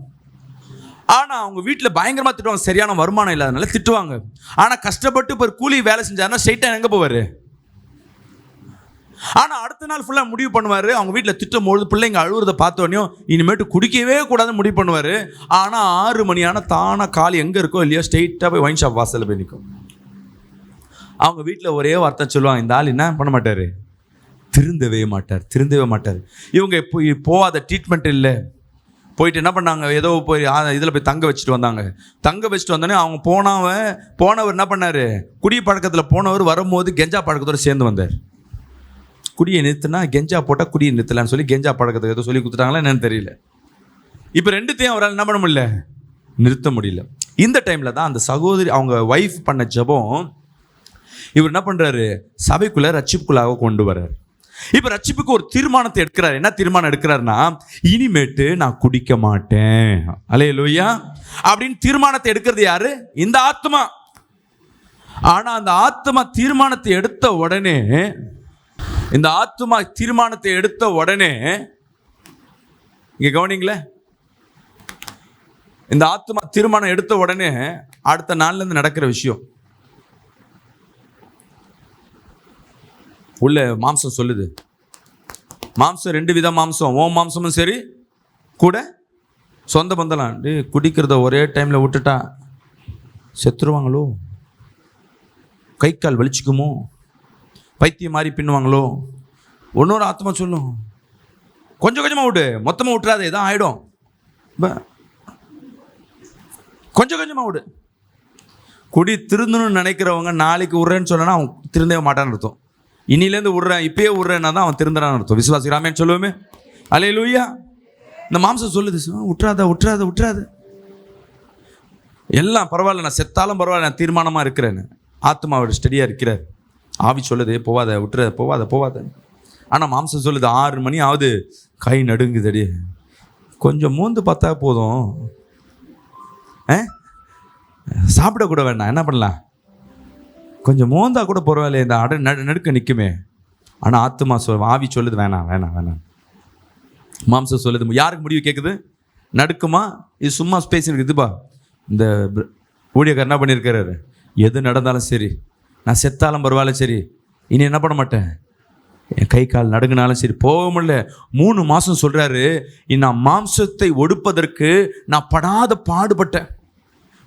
ஆனால் அவங்க வீட்டில் பயங்கரமாக திட்டுவாங்க, சரியான வருமானம் இல்லாதனால திட்டுவாங்க. ஆனால் கஷ்டப்பட்டு இப்போ கூலி வேலை செஞ்சாருன்னா ஸ்ட்ரைட்டாக எங்கே போவார்? ஆனால் அடுத்த நாள் ஃபுல்லாக முடிவு பண்ணுவார். அவங்க வீட்டில் திட்டும் பொழுது பிள்ளைங்க அழுவுறதை பார்த்தோன்னே இனிமேட்டு குடிக்கவே கூடாதுன்னு முடிவு பண்ணுவார். ஆனால் 6 மணி ஆனால் தானாக கால் எங்கே இருக்கோ இல்லையோ ஸ்ட்ரெயிட்டாக போய் ஒயின் ஷாப் வாசலில் போய் நிற்கும். அவங்க வீட்டில் ஒரே வார்த்தை சொல்லுவாங்க, இந்த ஆள் என்ன பண்ண மாட்டார், திருந்தவே மாட்டார். இவங்க போகாத ட்ரீட்மெண்ட் இல்லை. போயிட்டு என்ன பண்ணாங்க, ஏதோ போய் இதில் போய் தங்க வச்சுட்டு வந்தோடனே அவங்க போனவர் என்ன பண்ணார், குடி பழக்கத்தில் போனவர் வரும்போது கெஞ்சா பழக்கத்தோடு சேர்ந்து வந்தார். குடியை நிறுத்தினா கெஞ்சா போட்டால் குடியை நிறுத்தலான்னு சொல்லி கெஞ்சா பழக்கத்துக்கு ஏதோ சொல்லி கொடுத்துட்டாங்களா என்னன்னு தெரியல. இப்போ ரெண்டுத்தையும் அவரால் என்ன பண்ண முடியல, நிறுத்த முடியல. இந்த டைமில் தான் அந்த சகோதரி அவங்க ஒய்ஃப் பண்ண ஜெபம் இவர் என்ன பண்ணுறாரு, சபைக்குள்ளே ரட்சிப்புக்குள்ளாக கொண்டு வர்றார். இப்போ ரட்சிப்புக்கு ஒரு தீர்மானத்தை எடுக்கிறார். என்ன தீர்மானம் எடுக்கிறாருன்னா, இனிமேட்டு நான் குடிக்க மாட்டேன், அல்லேலூயா அப்படின்னு தீர்மானத்தை எடுக்கிறது யாரு? இந்த ஆத்மா. ஆனால் அந்த ஆத்மா தீர்மானத்தை எடுத்த உடனே இங்க கவனிங்களே, இந்த ஆத்மா தீர்மானம் எடுத்த உடனே அடுத்த நாள்ல இருந்து நடக்கிற விஷயம் உள்ள மாம்சம் சொல்லுது. மாம்சம் 2 வித மாம்சம். ஓ மாம்சமும் சரி, கூட சொந்த பந்தலாம். குடிக்கிறத ஒரே டைமில் விட்டுட்டா செத்துருவாங்களோ, கை கால் வலிச்சுக்குமோ, பைத்தியம் மாதிரி பின்னுவாங்களோ. இன்னொரு ஆத்மா சொல்லும், கொஞ்சம் கொஞ்சமாக விடு, மொத்தமாக விட்டுறாது, இதான் ஆகிடும். கொஞ்சம் கொஞ்சமாக விடு. குடி திருந்தணும்னு நினைக்கிறவங்க நாளைக்கு விட்றேன்னு சொன்னா அவன் திருந்தவே மாட்டான்னு அர்த்தம். இன்னிலேருந்து விட்றேன், இப்பயே விட்றேன்னா தான் அவன் திருந்துறான்னு அர்த்தம். விசுவாசிக்கிறாமேன்னு சொல்லுவோமே. அல்லேலூயா. இந்த மாம்சம் சொல்லுது, விட்டுறாத விட்டுறாத விட்டுறாத, எல்லாம் பரவாயில்ல, நான் செத்தாலும் பரவாயில்ல, நான் தீர்மானமாக இருக்கிறேன்னு. ஆத்மாவோட ஸ்டடியாக இருக்கிறார். ஆவி சொல்லுது போவாத விட்டுற, போவாத போவாத. ஆனால் மாம்சம் சொல்லுது 6 மணி ஆகுது, கை நடுங்குதடி, கொஞ்சம் மூந்து பார்த்தா போதும், சாப்பிடக்கூட வேண்டாம், என்ன பண்ணலாம், கொஞ்சம் மோந்தா கூட பரவாயில்ல, இந்த நடுக்க நிற்குமே. ஆனால் ஆத்மா ஆவி சொல்லுது வேணாம் வேணாம் வேணாம். மாம்சம் சொல்லுது. யாருக்கு முடிவு கேட்குது? நடுக்குமா? இது சும்மா ஸ்பேஸ் இருக்குதுப்பா. இந்த ஊழியக்காரர் என்ன பண்ணியிருக்காரு, எது நடந்தாலும் சரி, நான் செத்தாலும் பரவாயில்ல சரி, இனி என்ன பண்ண மாட்டேன், என் கை கால் நடுங்கினாலும் சரி, போக முடியல. 3 மாதம் சொல்கிறாரு, நான் மாம்சத்தை ஒடுப்பதற்கு நான் படாத பாடுபட்டேன்.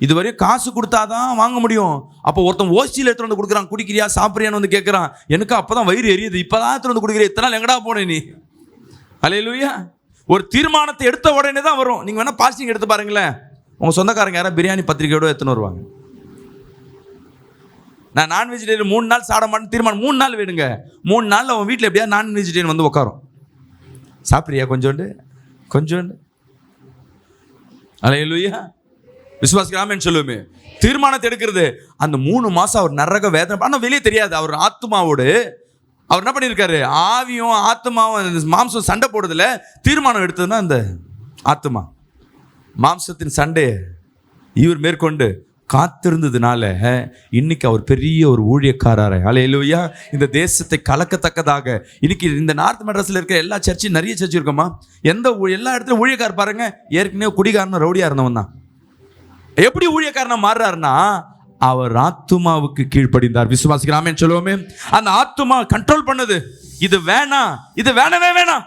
இதுவரையும் காசு கொடுத்தாதான் வாங்க முடியும். அப்போ ஒருத்தன் ஓசியில் எடுத்துகிட்டு வந்து கொடுக்குறான், குடிக்கிறியா சாப்பிட்றியான்னு வந்து கேட்குறான். எனக்கு அப்போ தான் வயிறு எரியுது, இப்போ தான் எடுத்துகிட்டு வந்து கொடுக்குறேன், இத்தனை நாள் எங்கடா போனேன் நீ. அல்லேலூயா. ஒரு தீர்மானத்தை எடுத்த உடனே தான் வரும். நீங்கள் வேணால் பாஸ்டிங் எடுத்து பாருங்களேன், உங்கள் சொந்தக்காரங்க யாராவது பிரியாணி பத்திரிக்கையோடு எடுத்துன்னு வருவாங்க. நான் நான் வெஜிடேரியன் 3 நாள் சாப்பிட மாட்டேன்னு தீர்மானம், 3 நாள் வேணுங்க. 3 நாளில் அவன் வீட்டில் எப்படியா நான் வெஜிடேரியன் வந்து உட்காரும். சாப்பிட்றியா கொஞ்சோண்டு கொஞ்சோண்டு. அல்லேலூயா. விசுவாசிக்கலாமேன்னு சொல்லுவோமே. தீர்மானத்தை எடுக்கிறது. அந்த 3 மாதம் அவர் நரக வேதனை, ஆனால் வெளியே தெரியாது. அவர் ஆத்மாவோடு அவர் என்ன பண்ணியிருக்காரு, ஆவியும் ஆத்மாவும் மாம்சம் சண்டை போடுறதுல தீர்மானம் எடுத்ததுன்னா அந்த ஆத்மா மாம்சத்தின் சண்டையை இவர் மேற்கொண்டு காத்திருந்ததுனால இன்னைக்கு அவர் பெரிய ஒரு ஊழியக்காரரை, அல்லேலூயா, இந்த தேசத்தை கலக்கத்தக்கதாக. இன்னைக்கு இந்த நார்த் மெட்ராஸில் இருக்கிற எல்லா சர்ச்சும், நிறைய சர்ச்சு இருக்கோமா, எல்லா இடத்துலையும் ஊழியக்காரர் பாருங்க, ஏற்கனவே குடிகாரனும் ரவுடியாக இருந்தவன் தான். எப்படி ஊழியக்காரனா மாறுறாருன்னா, அவர் ஆத்துமாவுக்கு கீழ்ப்படிந்தார். விசுவாசிக்கிறாமேன்னு சொல்லுவோமே. அந்த ஆத்துமா கண்ட்ரோல் பண்ணுது, இது வேணாம், இது வேணவே வேணாம்.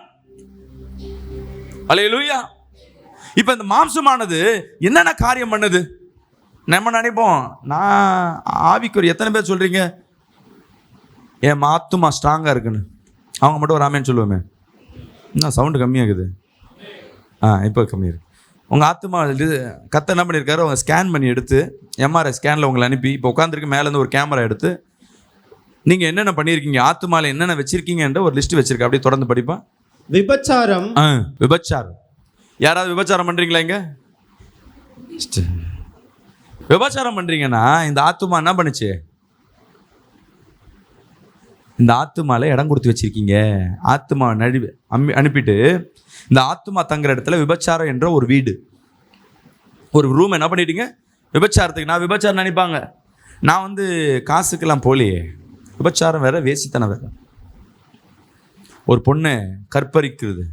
அல்லேலூயா. இப்ப இந்த மாம்சமானது என்னென்ன காரியம் பண்ணுது? நம்ம நினைப்போம், நான் ஆவிக்குரிய, எத்தனை பேர் சொல்றீங்க என் ஆத்துமா ஸ்ட்ராங்கா இருக்குன்னு? அவங்க மட்டும் ஒரு ஆமேன்னு சொல்லுவோமே. இன்னும் சவுண்டு கம்மியாகுது. இப்போ கம்மியாக இருக்கு. உங்கள் ஆத்மா கத்த என்ன பண்ணியிருக்காரு, அவங்க ஸ்கேன் பண்ணி எடுத்து எம்ஆர்ஐ ஸ்கேனில் உங்களை அனுப்பி இப்போ உட்காந்துருக்கு மேலேருந்து ஒரு கேமரா எடுத்து நீங்கள் என்னென்ன பண்ணியிருக்கீங்க, ஆத்மாவில் என்னென்ன வச்சுருக்கீங்கன்ற ஒரு லிஸ்ட்டு வச்சுருக்கேன். அப்படியே தொடர்ந்து படிப்பேன். விபச்சாரம். விபச்சாரம். யாராவது விபச்சாரம் பண்ணுறீங்களா? இங்கே விபச்சாரம் பண்ணுறீங்கன்னா இந்த ஆத்மா என்ன பண்ணுச்சு? இந்த ஆத்மாவில் இடம் கொடுத்து வச்சுருக்கீங்க. ஆத்மா அனுப்பிட்டு இந்த ஆத்மா தங்குற இடத்துல விபச்சாரம் என்ற ஒரு வீடு, ஒரு ரூம் என்ன பண்ணிட்டீங்க விபச்சாரத்துக்கு. நான் விபச்சாரம் நினைப்பாங்க, நான் காசுக்கெல்லாம் போலியே. விபச்சாரம் வேற, வேசித்தனம் வேற. ஒரு பொண்ணை கற்பழிக்கிறது,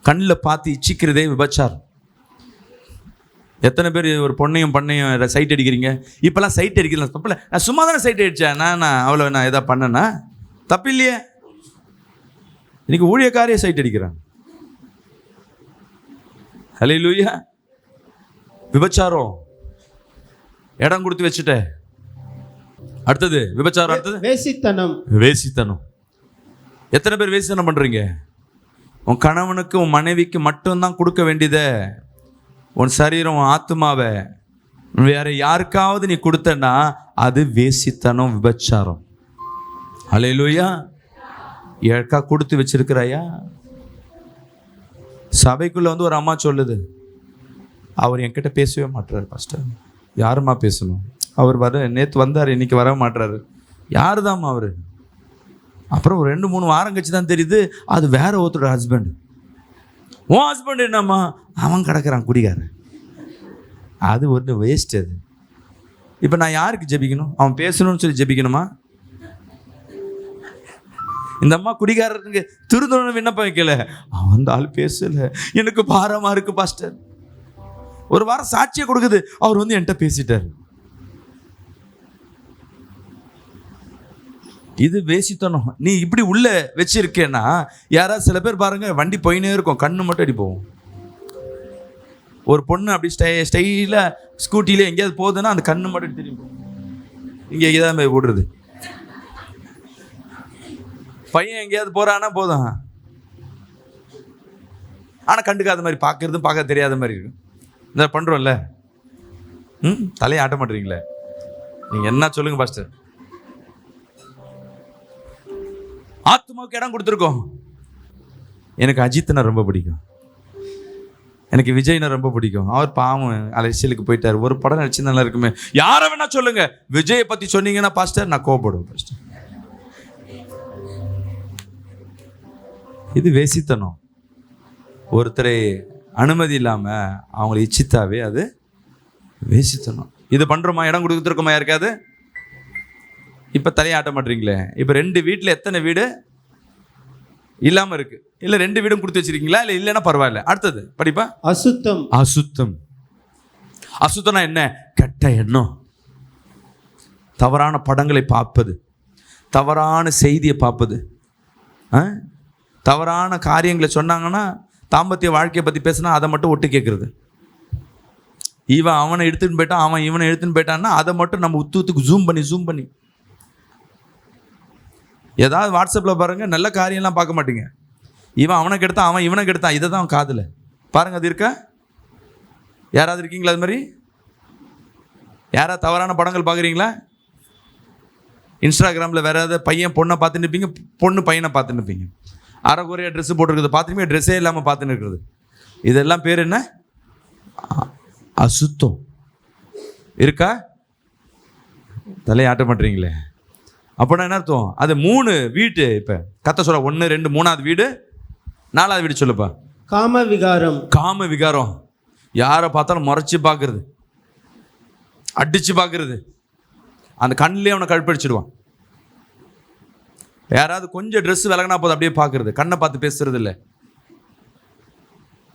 கண்ணில் பார்த்து இச்சிக்கிறதே விபச்சாரம். எத்தனை பேர் ஒரு பொண்ணையும் பண்ணையும் சைட் அடிக்கிறீங்க? இப்போல்லாம் சைட் அடிக்கலாம் தப்பில்ல, நான் சும்மா தானே சைட் அடித்தேன், நான் அவ்வளோ நான் எதாவது பண்ணேன்னா தப்பு இல்லையே. இன்னைக்கு ஊழியக்காரையே சைட் அடிக்கிறான். அல்லேலூயா. விபச்சாரம், இடம் கொடுத்து வச்சுட்ட. அடுத்தது விபச்சாரம், அடுத்தது வேசித்தனம். வேசித்தனம். எத்தனை பேர் வேசித்தனம் பண்றீங்க? உன் கணவனுக்கு உன் மனைவிக்கு மட்டும்தான் கொடுக்க வேண்டியதை, உன் சரீரம் உன் ஆத்மாவை வேற யாருக்காவது நீ கொடுத்தனா அது வேசித்தனம், விபச்சாரம். அல்லேலூயா. யாருக்கா கொடுத்து வச்சிருக்கிறாயா? சபைக்குள்ள ஒரு அம்மா சொல்லுது, அவர் என்கிட்ட பேசவே மாட்டாரு பாஸ்டர். யாருமா பேசணும்? அவர் நேற்று வந்தார், இன்னைக்கு வர மாட்டாரு. யாரு தாம்மா அவரு? அப்புறம் ஒரு 2-3 வாரம் கழிச்சு தான் தெரியுது அது வேற ஒருத்தரோட ஹஸ்பண்ட். உன் ஹஸ்பண்ட் என்னம்மா? அவன் கிடக்குறான் குடிகாரன். அது ஒரு வேஸ்ட். அது இப்போ நான் யாருக்கு ஜெபிக்கணும்? அவன் பேசணும்னு சொல்லி ஜெபிக்கணுமா? இந்த அம்மா குடிகாரருக்கு திருந்தணும்னு விண்ணப்பம் வைக்கல, அவன் ஆள் பேசல, எனக்கு பாரமா இருக்கு பாஸ்டர். ஒரு வாரம் சாட்சியை கொடுக்குது, அவர் என்கிட்ட பேசிட்டார். இது வேசித்தனம். நீ இப்படி உள்ள வச்சிருக்கேன்னா, யாராவது சில பேர் பாருங்க, வண்டி போயினே இருக்கும், கண்ணு மட்டும் அடி போகும். ஒரு பொண்ணு அப்படி ஸ்டைலா ஸ்கூட்டில எங்கேயாவது போகுதுன்னா அந்த கண்ணு மட்டும் திரும்பி இங்கே எங்கேயாவது போய் போடுறது. பையன் எங்கேயாவது போறான்னா போதும், ஆனால் கண்டுக்காத மாதிரி பார்க்கறதும் பார்க்க தெரியாத மாதிரி இருக்கும். இந்த பண்ணுறோம்ல, தலையை ஆட்ட மாட்டீங்களே. நீங்கள் என்ன சொல்லுங்க பாஸ்டர்? ஆத்மாவுக்கு இடம் கொடுத்துருக்கோம். எனக்கு அஜித்னா ரொம்ப பிடிக்கும், எனக்கு விஜய்னா ரொம்ப பிடிக்கும். அவர் பாவம் அரசியலுக்கு போயிட்டார். ஒரு படம் நடிச்சு நல்லா இருக்குமே. யாரை வேணா சொல்லுங்க, விஜயை பற்றி சொன்னீங்கன்னா பாஸ்டர் நான் கோவப்படுவேன் பாஸ்டர். இது வேசித்தனம். ஒருத்தரை அனுமதி இல்லாமல் அவங்களை இச்சித்தாவே அது வேசித்தனம். இது பண்ணுறோமா? இடம் கொடுத்துருக்கோமா யாருக்காது? இப்போ தலையாட்ட மாட்டீங்களே. இப்போ 2 வீட்டில் எத்தனை வீடு இல்லாமல் இருக்கு? இல்லை 2 வீடும் கொடுத்து வச்சிருக்கீங்களா? இல்லை இல்லைன்னா பரவாயில்ல. அடுத்தது படிப்பா. அசுத்தம். அசுத்தம். அசுத்தம்னா என்ன? கெட்ட எண்ணம், தவறான படங்களை பார்ப்பது, தவறான செய்தியை பார்ப்பது, தவறான காரியங்களை சொன்னாங்கன்னா தாம்பத்திய வாழ்க்கையை பற்றி பேசினா அதை மட்டும் ஒட்டு கேட்குறது. இவன் அவனை எடுத்துன்னு போயிட்டான், அவன் இவனை எடுத்துன்னு போயிட்டான்னா அதை மட்டும் நம்ம உத்துக்கு ஜூம் பண்ணி ஏதாவது வாட்ஸ்அப்பில் பாருங்கள், நல்ல காரியம்லாம் பார்க்க மாட்டீங்க. இவன் அவனை கெடுத்தான், அவன் இவனை கெடுத்தான், இதை தான் காதில் பாருங்கள். அது இருக்கா? யாராவது இருக்கீங்களா அது மாதிரி? யாராவது தவறான படங்கள் பார்க்குறீங்களா? இன்ஸ்டாகிராமில் வேறு ஏதாவது பையன் பொண்ணை பார்த்துன்னு இருப்பீங்க, பொண்ணு பையனை பார்த்துன்னு இருப்பீங்க. அரைக்குறையாக ட்ரெஸ்ஸு போட்டுருக்குது பார்த்துருப்பீங்க, ட்ரெஸ்ஸே இல்லாமல் பார்த்துன்னு இருக்கிறது. இதெல்லாம் பேர் என்ன? அசுத்தம். இருக்கா? தலையாட்ட மாட்டீங்களே. அப்படின்னா என்ன அர்த்தம்? அது 3 வீட்டு. இப்போ கத்த சொல்ல 1 2 3வது வீடு, 4வது வீடு சொல்லுப்பா. காம விகாரம். காம விகாரம். யாரை பார்த்தாலும் முறைச்சி பார்க்கறது, அடிச்சு பார்க்கறது, அந்த கண்ணிலே அவனை கழுப்படிச்சிடுவான். யாராவது கொஞ்சம் ட்ரெஸ் விலகினா போதும் அப்படியே பார்க்கறது, கண்ணை பார்த்து பேசுறது இல்லை.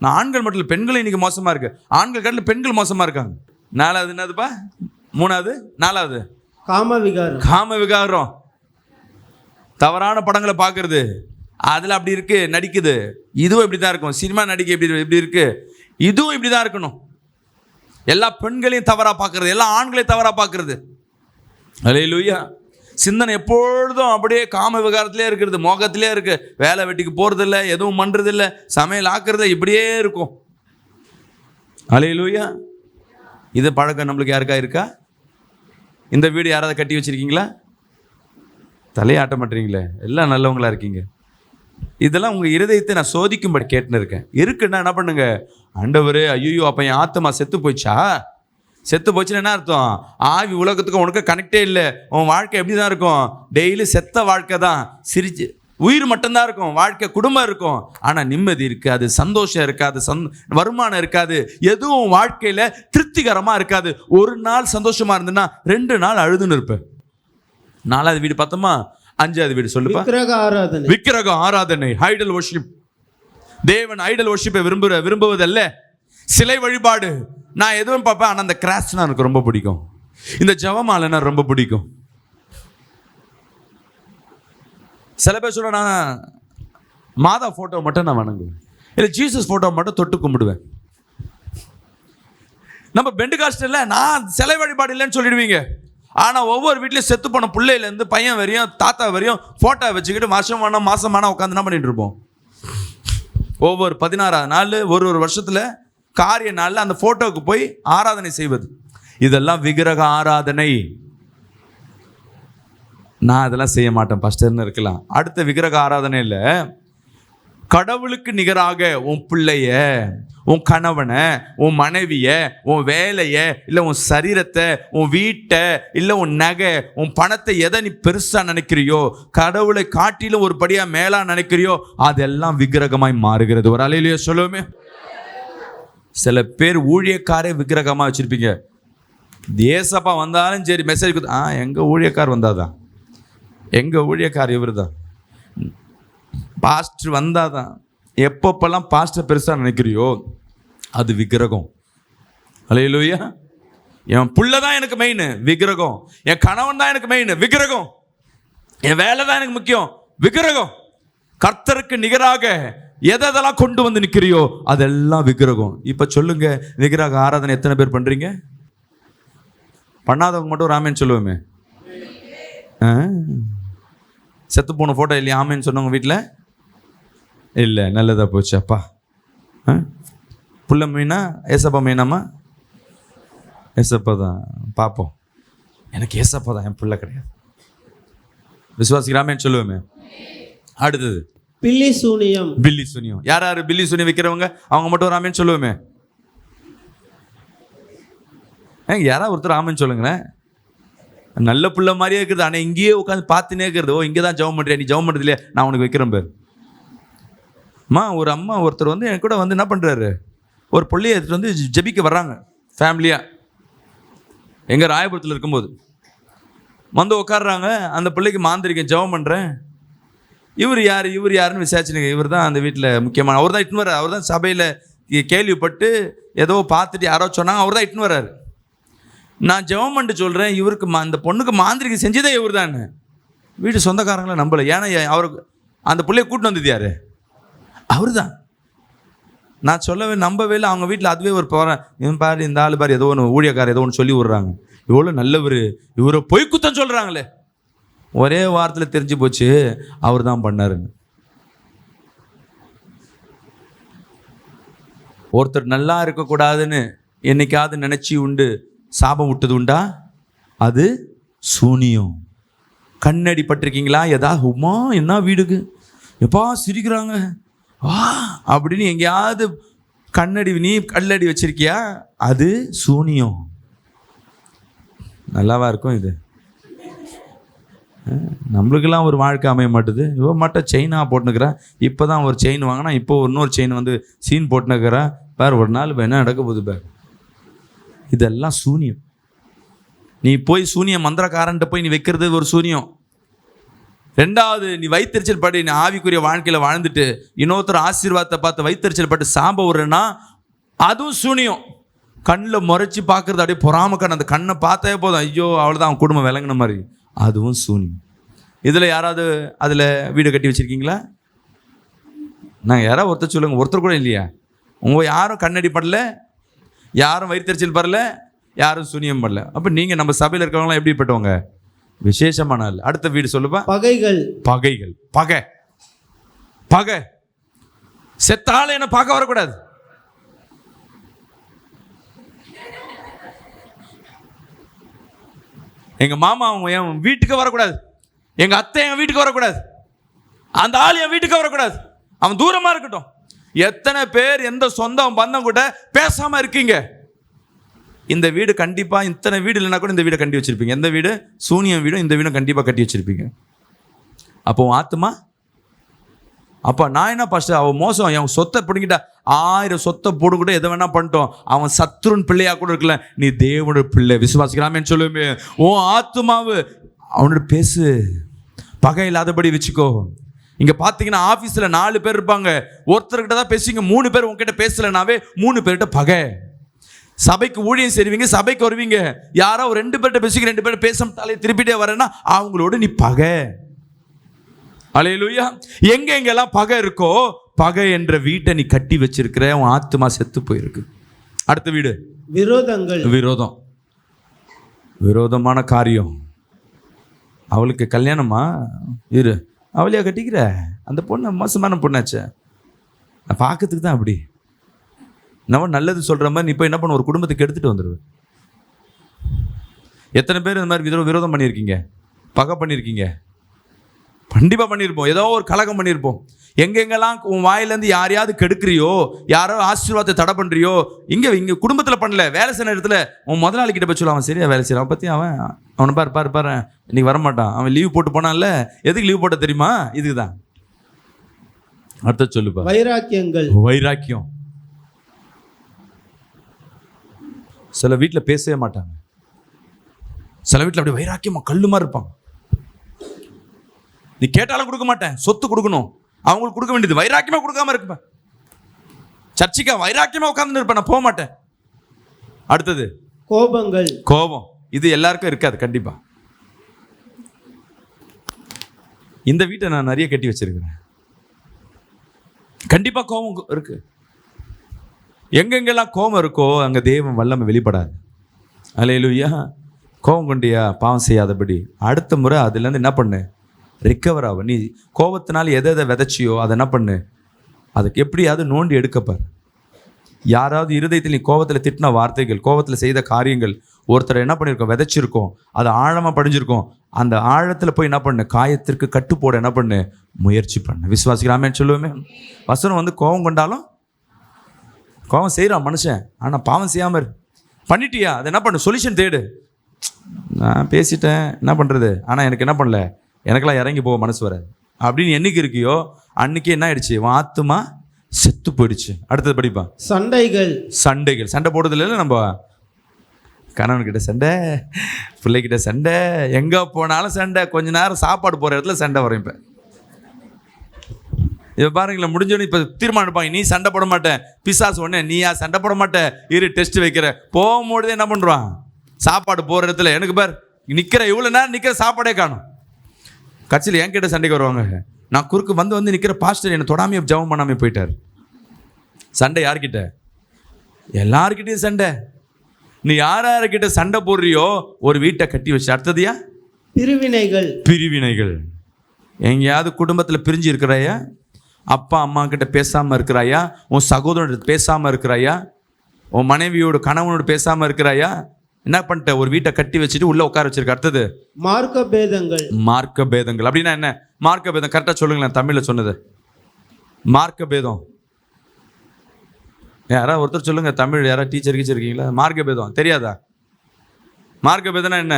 நான் ஆண்கள் மட்டும் இல்லை, பெண்களும் இன்னைக்கு மோசமாக இருக்கு. ஆண்கள் கண்ணில் பெண்கள் மோசமாக இருக்காங்க. 4வது என்னதுப்பா? 3வது 4வது காம விகாரம். காம விகாரம். தவறான படங்களை பார்க்கறது, அதில் அப்படி இருக்கு நடிக்குது. இதுவும் இப்படி தான் இருக்கும். சினிமா நடிக்க எப்படி இருக்கு, இதுவும் இப்படி தான் இருக்கணும். எல்லா பெண்களையும் தவறாக பார்க்கறது, எல்லா ஆண்களையும் தவறாக பார்க்கறது. அல்லேலூயா. சிந்தனை எப்பொழுதும் அப்படியே காம விகாரத்திலே இருக்கிறது, மோகத்திலே இருக்கு. வேலை வெட்டிக்கு போகிறதில்ல, எதுவும் பண்ணுறதில்ல, சமையல் ஆக்குறது இப்படியே இருக்கும். அல்லேலூயா. இது பழக்கம் நம்மளுக்கு யாருக்கா இருக்கா? இந்த வீடு யாராவது கட்டி வச்சிருக்கீங்களா? தலையாட்ட மாட்டீங்களே. எல்லாம் நல்லவங்களா இருக்கீங்க. இதெல்லாம் உங்கள் இருதயத்தை நான் சோதிக்கும்படி கேட்டுன்னு இருக்கேன். இருக்குன்னா என்ன பண்ணுங்க, ஆண்டவரே ஐயோ அப்போ என் ஆத்மா செத்து போயிடுச்சா? செத்து போச்சுன்னு என்ன அர்த்தம்? ஆவி உலகத்துக்கு உனக்கு கனெக்டே இல்லை. உன் வாழ்க்கை எப்படி தான் இருக்கும்? டெய்லி செத்த வாழ்க்கை தான். சிரிச்சு உயிர் மட்டும்தான் இருக்கும், வாழ்க்கை குடும்பம் இருக்கும், ஆனால் நிம்மதி இருக்காது, சந்தோஷம் இருக்காது, வருமானம் இருக்காது, எதுவும் வாழ்க்கையில் திருப்திகரமாக இருக்காது. ஒரு நாள் சந்தோஷமாக இருந்ததுன்னா 2 நாள் அழுதுன்னு இருப்பேன். 4வது வீடு பார்த்தோமா? 5வது வீடு சொல்லுப்பா. விக்கிரக ஆராதனை, ஐடல் வர்ஷிப். தேவன் ஐடல் வர்ஷிப்பை விரும்புவதல்ல, சிலை வழிபாடு. நான் எதுவும் பார்ப்பேன், ஆனால் அந்த கிராஸ்னா எனக்கு ரொம்ப பிடிக்கும், இந்த ஜெபமாலைன்னா ரொம்ப பிடிக்கும். சில பேர் சொல்ல, நான் மாதா ஃபோட்டோ மட்டும் நான் வணங்குவேன், இல்லை ஜீசஸ் ஃபோட்டோ மட்டும் தொட்டு கும்பிடுவேன். நம்ம பெண்டுகாஸ்டல்ல நான் சிலை வழிபாடு இல்லைன்னு சொல்லிடுவீங்க. ஆனால் ஒவ்வொரு வீட்லையும் செத்து போன பிள்ளையிலேருந்து பையன் வரையும் தாத்தா வரையும் ஃபோட்டோ வச்சுக்கிட்டு மாதமான உட்காந்து என்ன பண்ணிட்டு இருப்போம். ஒவ்வொரு 16வது நாள் ஒரு வருஷத்தில் காரிய நாளில் அந்த ஃபோட்டோவுக்கு போய் ஆராதனை செய்வது. இதெல்லாம் விக்கிரக ஆராதனை. நான் அதெல்லாம் செய்ய மாட்டேன் பாஸ்டர்னு இருக்கலாம். அடுத்த விக்கிரக ஆராதனை இல்லை, கடவுளுக்கு நிகராக உன் பிள்ளைய, உன் கணவனை, உன் மனைவிய, உன் வேலைய, இல்லை உன் சரீரத்தை, உன் வீட்டை, இல்லை உன் நகை, உன் பணத்தை எதை நீ பெருசாக நினைக்கிறியோ, கடவுளை காட்டிலும் ஒரு படியாக மேலாக நினைக்கிறியோ, அதெல்லாம் விக்கிரகமாய் மாறுகிறது. ஒரு அலையிலேயே சொல்லுவோமே. சில பேர் ஊழியக்காரே விக்கிரகமாக வச்சுருப்பீங்க. ஏசப்பா வந்தாலும் சரி மெசேஜ் கொடுத்து, எங்கள் ஊழியக்கார் வந்தாதான், எங்கள் ஊழியக்கார் இவர் தான், பாஸ்டர் வந்தாதான். எப்பப்பெல்லாம் பாஸ்டர் பெருசாக நினைக்கிறியோ அது விக்கிரகம். அல்லேலூயா. என் புள்ள தான் எனக்கு மெயின், விக்கிரகம். என் கணவன் தான் எனக்கு மெயின், விக்கிரகம். என் வேலை தான் எனக்கு முக்கியம், விக்கிரகம். கர்த்தருக்கு நிகராக எதெல்லாம் கொண்டு வந்து நிற்கிறியோ அதெல்லாம் விக்கிரகம். இப்போ சொல்லுங்க, விக்கிரக ஆராதனை எத்தனை பேர் பண்ணுறீங்க? பண்ணாதவங்க மட்டும் ராமேன்னு சொல்லுவோமே. செத்து போன ஃபோட்டோ இல்லையா ஆமேன்னு சொன்னவங்க வீட்டில் இல்லை, நல்லதாக போச்சு அப்பா. புள்ள மீனா ஏசப்பா மீனாமா? ஏசப்பா தான். பார்ப்போம். எனக்கு ஏசப்பா தான், என் பிள்ளை கிடையாது. விசுவாசிக்கிறாமேன்னு சொல்லுவோமே. அடுத்தது பில்லி சூனியம். பில்லி சூனியம். யார் யார் பில்லி சூனியம் வைக்கிறவங்க? அவங்க மட்டும் ஒரு ஆமேன்னு சொல்லுவோமே. யாராவது ஒருத்தர் ஆமேன்னு சொல்லுங்களேன். நல்ல பிள்ளை மாதிரியே இருக்குது, ஆனால் இங்கேயே உட்காந்து பார்த்துனே இருக்கிறது. ஓ, இங்கே தான் ஜெபம் பண்ணுறியா? நீ ஜெபம் பண்ணுறது இல்லையா? நான் உனக்கு வைக்கிறேன் பேர். ஒரு அம்மா ஒருத்தர் வந்து என் கூட வந்து என்ன பண்ணுறாரு, ஒரு பிள்ளையை எடுத்துகிட்டு வந்து ஜெபிக்க வர்றாங்க ஃபேமிலியாக. எங்கள் ராயபுரத்தில் இருக்கும்போது வந்து உட்காடுறாங்க. அந்த பிள்ளைக்கு மாந்திரிகம் ஜெபம் பண்ணுறேன். இவர் யாருன்னு விசாரிச்சுனுங்க. இவர் தான் அந்த வீட்டில் முக்கியமான, அவர் தான் இட்டுன்னு வர்றார். அவர் தான் சபையில் கேள்விப்பட்டு ஏதோ பார்த்துட்டு யாரோ சொன்னாங்க, அவர் தான் இட்டுன்னு வர்றாரு. நான் ஜெபம் பண்ணிட்டு சொல்கிறேன், இவருக்கு அந்த பொண்ணுக்கு மாந்திரிகம் செஞ்சதே இவர் தான். வீட்டு சொந்தக்காரங்களை நம்பலை. ஏன்னா அவருக்கு அந்த பிள்ளைய கூட்டின்னு வந்தது யார்? அவர் தான். நான் நம்பவே இல்லை. அவங்க வீட்டில் அதுவே ஒரு போகிறேன், இவன் பாரு, இந்த ஆள் பாரு, ஏதோ ஒன்று ஊழியக்காரர் ஏதோ ஒன்று சொல்லி விட்றாங்க. இவ்வளோ நல்லவர், இவரை பொய் குத்தம் சொல்கிறாங்களே. ஒரே வாரத்தில் தெரிஞ்சு போச்சு அவர் தான் பண்ணாருன்னு. ஒருத்தர் நல்லா இருக்கக்கூடாதுன்னு என்னைக்காவது நினச்சி உண்டு சாபம் விட்டது உண்டா? அது சூனியம். கண்ணடி பட்டிருக்கீங்களா? ஏதாவது உமா என்ன வீடுக்கு எப்பா சிரிக்கிறாங்க அப்படின்னு எங்கேயாவது கண்ணடி, நீ கல்லடி வச்சிருக்கியா? அது சூனியம். நல்லாவா இருக்கும் இது? நம்மளுக்கெல்லாம் ஒரு வாழ்க்கை அமைய மாட்டுது. இவன் மட்டும் செயினாக போட்டுனுக்கிறேன். இப்போ தான் ஒரு செயின் வாங்கினா, இப்போ இன்னொரு செயின் வந்து சீன் போட்டுனுக்கிறேன். பார், ஒரு நாள் இப்போ என்ன நடக்க போகுது பார். இதெல்லாம் சூனியம். நீ போய் சூனியம் மந்திரக்காரன்ட்ட போய் நீ வைக்கிறது ஒரு சூனியம். ரெண்டாவது, நீ வைத்தறிச்சல் பட்டு நீ ஆவிக்குரிய வாழ்க்கையில் வாழ்ந்துட்டு இன்னொருத்தர் ஆசீர்வாதத்தை பார்த்து வைத்தறிச்சல் பட்டு சாம்ப விடுறேன்னா அதுவும் சூனியம். கண்ணில் முறைச்சி பார்க்குறது, அப்படியே பொறாம கண், அந்த கண்ணை பார்த்தாவே போதும், ஐயோ அவ்வளோதான் அவன் குடும்பம் விளங்கின மாதிரி, அதுவும் சூனியம். இதில் யாராவது அதில் வீடு கட்டி வச்சுருக்கீங்களா? நாங்கள் யாராவது ஒருத்தர் சொல்லுங்கள். ஒருத்தர் கூட இல்லையா? உங்கள் யாரும் கண்ணடி படல, யாரும் வயிற்றுச்சல் படல, யாரும் சூனியம் படல. அப்போ நீங்கள் நம்ம சபையில் இருக்கிறவங்களாம் எப்படிப்பட்டவங்க? விசேஷமான ஆள். அடுத்த வீடு சொல்லுப்பா. பகைகள். பகைகள். பகை. பகை. செத்தால என்ன பார்க்க வரக்கூடாது. எங்க மாமா அவங்க என் வீட்டுக்கு வரக்கூடாது, எங்க அத்தை என் வீட்டுக்கு வரக்கூடாது, அந்த ஆள் என் வீட்டுக்கு வரக்கூடாது, அவன் தூரமா இருக்கட்டும். எத்தனை பேர் எந்த சொந்தம் பந்தம் கூட பேசாம இருக்கீங்க? இந்த வீடு கண்டிப்பா, இத்தனை வீடு இல்லைன்னா கூட இந்த வீடை கட்டி வச்சிருப்பீங்க. எந்த வீடு? சூனியம் வீடும் இந்த வீடும் கண்டிப்பா கட்டி வச்சிருப்பீங்க. அப்போ ஆத்துமா, அப்போ நான் என்ன ஃபஸ்ட்டு அவன் மோசம், அவன் சொத்தை பிடிங்கிட்டா 1000 சொத்தை போடுக்கூட எதை வேணா பண்ணிட்டோம், அவன் சத்ருன் பிள்ளையா கூட இருக்கல, நீ தேவனோட பிள்ளை விசுவாசிக்கலாமேன்னு சொல்லுமே. ஓ ஆத்துமாவு அவனோட பேசு, பகை இல்லாதபடி வச்சுக்கோ. இங்க பாத்தீங்கன்னா ஆபீஸ்ல 4 பேர் இருப்பாங்க, ஒருத்தர்கிட்ட தான் பேசுவீங்க, 3 பேர் உங்ககிட்ட பேசலனாவே 3 பேர்கிட்ட பகை. சபைக்கு ஊழியம் செய்வீங்க, சபைக்கு வருவீங்க, யாரோ 2 பேர்கிட்ட பேசுவீங்க, 2 பேர் பேசாமட்டாலே திருப்பிட்டே வரேன்னா அவங்களோட நீ பகை. அல்லேலூயா. எங்கெங்கெல்லாம் பகை இருக்கோ, பகை என்ற வீட்டை நீ கட்டி வச்சிருக்கிற, உன் ஆத்துமா செத்து போயிருக்கு. அடுத்த வீடு விரோதங்கள். விரோதம். விரோதமான காரியம். அவளுக்கு கல்யாணமா இரு, அவளையா கட்டிக்கிற? அந்த பொண்ணு மோசமான பொண்ணாச்சே, நான் பார்க்கறதுக்கு தான் அப்படி. நம்ம நல்லது சொல்ற மாதிரி நீ போய் என்ன பண்ண, ஒரு குடும்பத்துக்கு எடுத்துட்டு வந்துடுவேன். எத்தனை பேர் இந்த மாதிரி விரோதம் பண்ணியிருக்கீங்க, பகை பண்ணியிருக்கீங்க? கண்டிப்பாக பண்ணியிருப்போம். ஏதோ ஒரு கலகம் பண்ணியிருப்போம். எங்கெங்கெல்லாம் உன் வாயிலேருந்து யாரையாவது கெடுக்கிறியோ, யாரோ ஆசீர்வாதத்தை தடை பண்ணுறியோ, இங்கே குடும்பத்தில் பண்ணல, வேலை செய்கிற இடத்துல உன் முதலாளி கிட்ட போய் சொல்லுவான், சரியா வேலை செய்கிறான் பற்றி, அவனை பாரு இன்னைக்கு வரமாட்டான், அவன் லீவ் போட்டு போனான்ல, எதுக்கு லீவ் போட்ட தெரியுமா? இதுக்கு தான். அடுத்த சொல்லுப்பா. வைராக்கியங்கள். வைராக்கியம். சில வீட்டில் பேசவே மாட்டாங்க, சில வீட்டில் அப்படியே வைராக்கியமா கல்லு மாதிரி இருப்பாங்க. நீ கேட்டாலும் கொடுக்க மாட்டேன், சொத்து கொடுக்கணும், அவங்களுக்கு கொடுக்க வேண்டியது, வைராக்கியமா கொடுக்காம இருப்பேன். சர்ச்சைக்கா வைராக்கியமா உட்கார்ந்து இருப்பேன், நான் போக மாட்டேன். அடுத்தது கோபங்கள். கோபம். இது எல்லாருக்கும் இருக்காது கண்டிப்பா. இந்த வீட்டை நான் நிறைய கட்டி வச்சிருக்கிறேன், கண்டிப்பா கோபம் இருக்கு. எங்கெங்கெல்லாம் கோபம் இருக்கோ அங்க தேவன் வல்லமை வெளிப்படாது. அல்லேலூயா. கோபம் கொண்டியா, பாவம் செய்யாதபடி. அடுத்த முறை அதுல இருந்து என்ன பண்ணு, ரிக்கவர் ஆகும். நீ கோபத்தினால எதை விதைச்சியோ அதை என்ன பண்ணு, அதுக்கு எப்படியாவது நோண்டி எடுக்கப்பார். யாராவது இருதயத்தில் நீ கோபத்தில் திட்டின வார்த்தைகள், கோபத்தில் செய்த காரியங்கள், ஒருத்தர் என்ன பண்ணியிருக்கோம், விதைச்சிருக்கோம், அது ஆழமாக படிஞ்சிருக்கோம். அந்த ஆழத்தில் போய் என்ன பண்ணு, காயத்திற்கு கட்டுப்போட என்ன பண்ணு, முயற்சி பண்ணு. விசுவாசிக்கலாமேன்னு சொல்லுவோமே. வசனம் வந்து கோபம் கொண்டாலும் கோபம் செய்கிறான் மனுஷன், ஆனால் பாவம் செய்யாமல் பண்ணிட்டியா, அதை என்ன பண்ணு, சொல்யூஷன் தேடு. நான் பேசிட்டேன், என்ன பண்ணுறது, ஆனால் எனக்கு என்ன பண்ணல, எனக்கெல்லாம் இறங்கி போக மனசு வராது அப்படின்னு என்னைக்கு இருக்கியோ அன்னைக்கு என்ன ஆயிடுச்சு, ஆத்துமா செத்து போயிடுச்சு. அடுத்தது படிப்பா. சண்டைகள். சண்டை போடுறதுல இல்லை, நம்ம கணவன்கிட்ட சண்டை, பிள்ளைகிட்ட சண்டை, எங்கே போனாலும் சண்டை, கொஞ்ச நேரம் சாப்பாடு போகிற இடத்துல சண்டை வரும். இப்போ பாருங்களேன், முடிஞ்சோன்னு இப்போ தீர்மானம் எடுப்பாங்க, நீ சண்டை போட மாட்டேன், பிசாசு ஒன்று, நீயா சண்டை போட மாட்டேன், இரு டெஸ்ட் வைக்கிற, போகும்போது என்ன பண்ணுறான், சாப்பாடு போகிற இடத்துல எனக்கு பார் நிற்கிற, இவ்வளோ நேரம் நிற்கிற, சாப்பாடே காணும். கட்சியில் என்கிட்ட சண்டைக்கு வருவாங்க, நான் குறுக்கு வந்து நிற்கிற பாஸ்டர் என்னை தொடாமையே ஜெபம் பண்ணாமல் போயிட்டார். சண்டை யார்கிட்ட, எல்லார்கிட்டையும் சண்டை. நீ யார்கிட்ட சண்டை போடுறியோ ஒரு வீட்டை கட்டி வச்சு. அடுத்ததுயா பிரிவினைகள். எங்கேயாவது குடும்பத்தில் பிரிஞ்சு இருக்கிறாயா, அப்பா அம்மா கிட்ட பேசாமல் இருக்கிறாயா, உன் சகோதரன் பேசாமல் இருக்கிறாயா, உன் மனைவியோட கணவனோடு பேசாமல் இருக்கிறாயா, என்ன பண்ணிட்ட, ஒரு வீட்டை கட்டி வச்சுட்டு உள்ள உட்கார வச்சிருக்க. அடுத்தது மார்க்க பேதங்கள். அப்படின்னா என்ன மார்க்க பேதம், கரெக்டாக சொல்லுங்களேன் தமிழில் சொன்னது. மார்க்க பேதம் யாராவது ஒருத்தர் சொல்லுங்க, தமிழ் யாராவது டீச்சர் இருக்கீங்களா? மார்க்க பேதம் தெரியாதா? மார்க்க பேதம்னா என்ன?